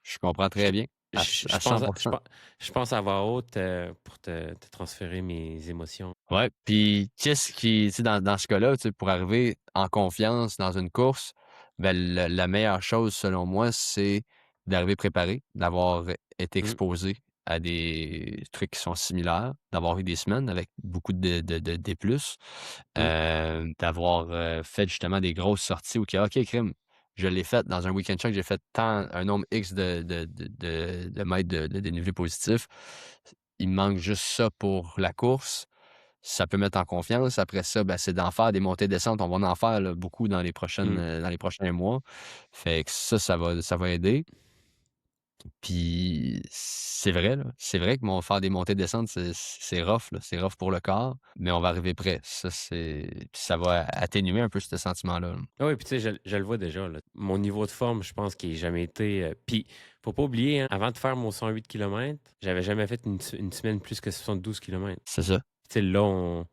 Je comprends Je, très bien, je à pense cent à, pour cent. je pense à voix haute pour te transférer mes émotions. Ouais, puis qu'est-ce qui, tu sais, dans ce cas-là, tu sais, pour arriver en confiance dans une course, ben, la meilleure chose, selon moi, c'est d'arriver préparé, d'avoir été Mm, exposé à des trucs qui sont similaires, d'avoir eu des semaines avec beaucoup de D+, mm, d'avoir fait justement des grosses sorties où, OK, crime, je l'ai fait dans un week-end check, j'ai fait un nombre X de mètres de dénivelé positif. Il me manque juste ça pour la course, ça peut mettre en confiance. Après ça, ben, c'est d'en faire des montées-descentes. On va en faire là, beaucoup mm. dans les prochains mois. Fait que ça va aider. Puis c'est vrai, là. C'est vrai que faire des montées-descentes, c'est rough, là. C'est rough pour le corps, mais on va arriver prêt. Puis ça va atténuer un peu ce sentiment-là, là. Ah oui, puis tu sais, je le vois déjà, là. Mon niveau de forme, je pense qu'il n'a jamais été. Puis, faut pas oublier, hein, avant de faire mon 108 kilomètres, j'avais jamais fait une semaine plus que 72 kilomètres. C'est ça. Tu sais, là,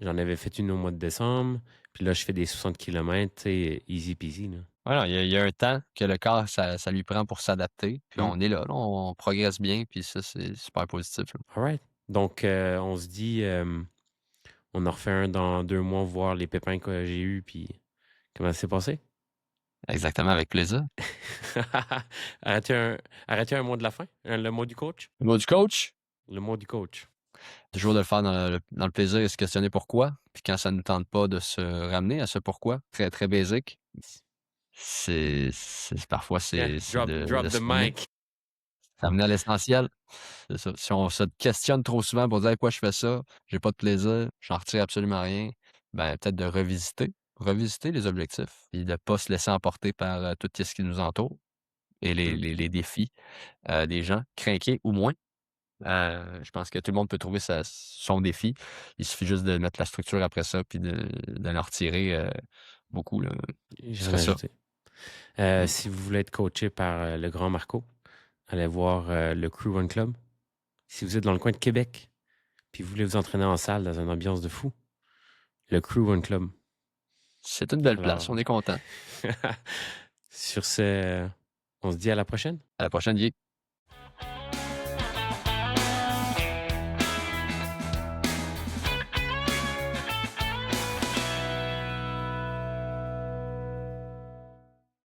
j'en avais fait une au mois de décembre, puis là, je fais des 60 kilomètres, tu sais, easy peasy, là. Voilà, il y a un temps que le corps, ça lui prend pour s'adapter. Puis Mm. on est là, on progresse bien, puis ça, c'est super positif, là. All right. Donc, on se dit, on en refait un dans 2 mois, voir les pépins que j'ai eus, puis comment ça s'est passé. Exactement, avec plaisir. arrêtez un, arrêtez un mot de la fin, le mot du coach. Le mot du coach? Le mot du coach. Toujours de le faire dans le plaisir et se questionner pourquoi. Puis quand ça ne nous tente pas de se ramener à ce pourquoi, très, très basique, parfois Yeah, c'est de drop the se ramener. mic. Ramener à l'essentiel. C'est ça. Si on se questionne trop souvent pour dire pourquoi je fais ça, j'ai pas de plaisir, j'en retire absolument rien, ben peut-être de revisiter les objectifs et de pas se laisser emporter par tout ce qui nous entoure et Mm. les défis des gens, craqués ou moins. Je pense que tout le monde peut trouver son défi. Il suffit juste de mettre la structure après ça, puis de l'en retirer beaucoup. Là. J'ai Ce rien serait ça. ajouté. Mm. Si vous voulez être coaché par le grand Marco, allez voir le Crew Run Club. Si vous êtes dans le coin de Québec, puis vous voulez vous entraîner en salle dans une ambiance de fou, le Crew Run Club. C'est une belle place. Alors, On est content. sur ce, on se dit à la prochaine. À la prochaine, Guy.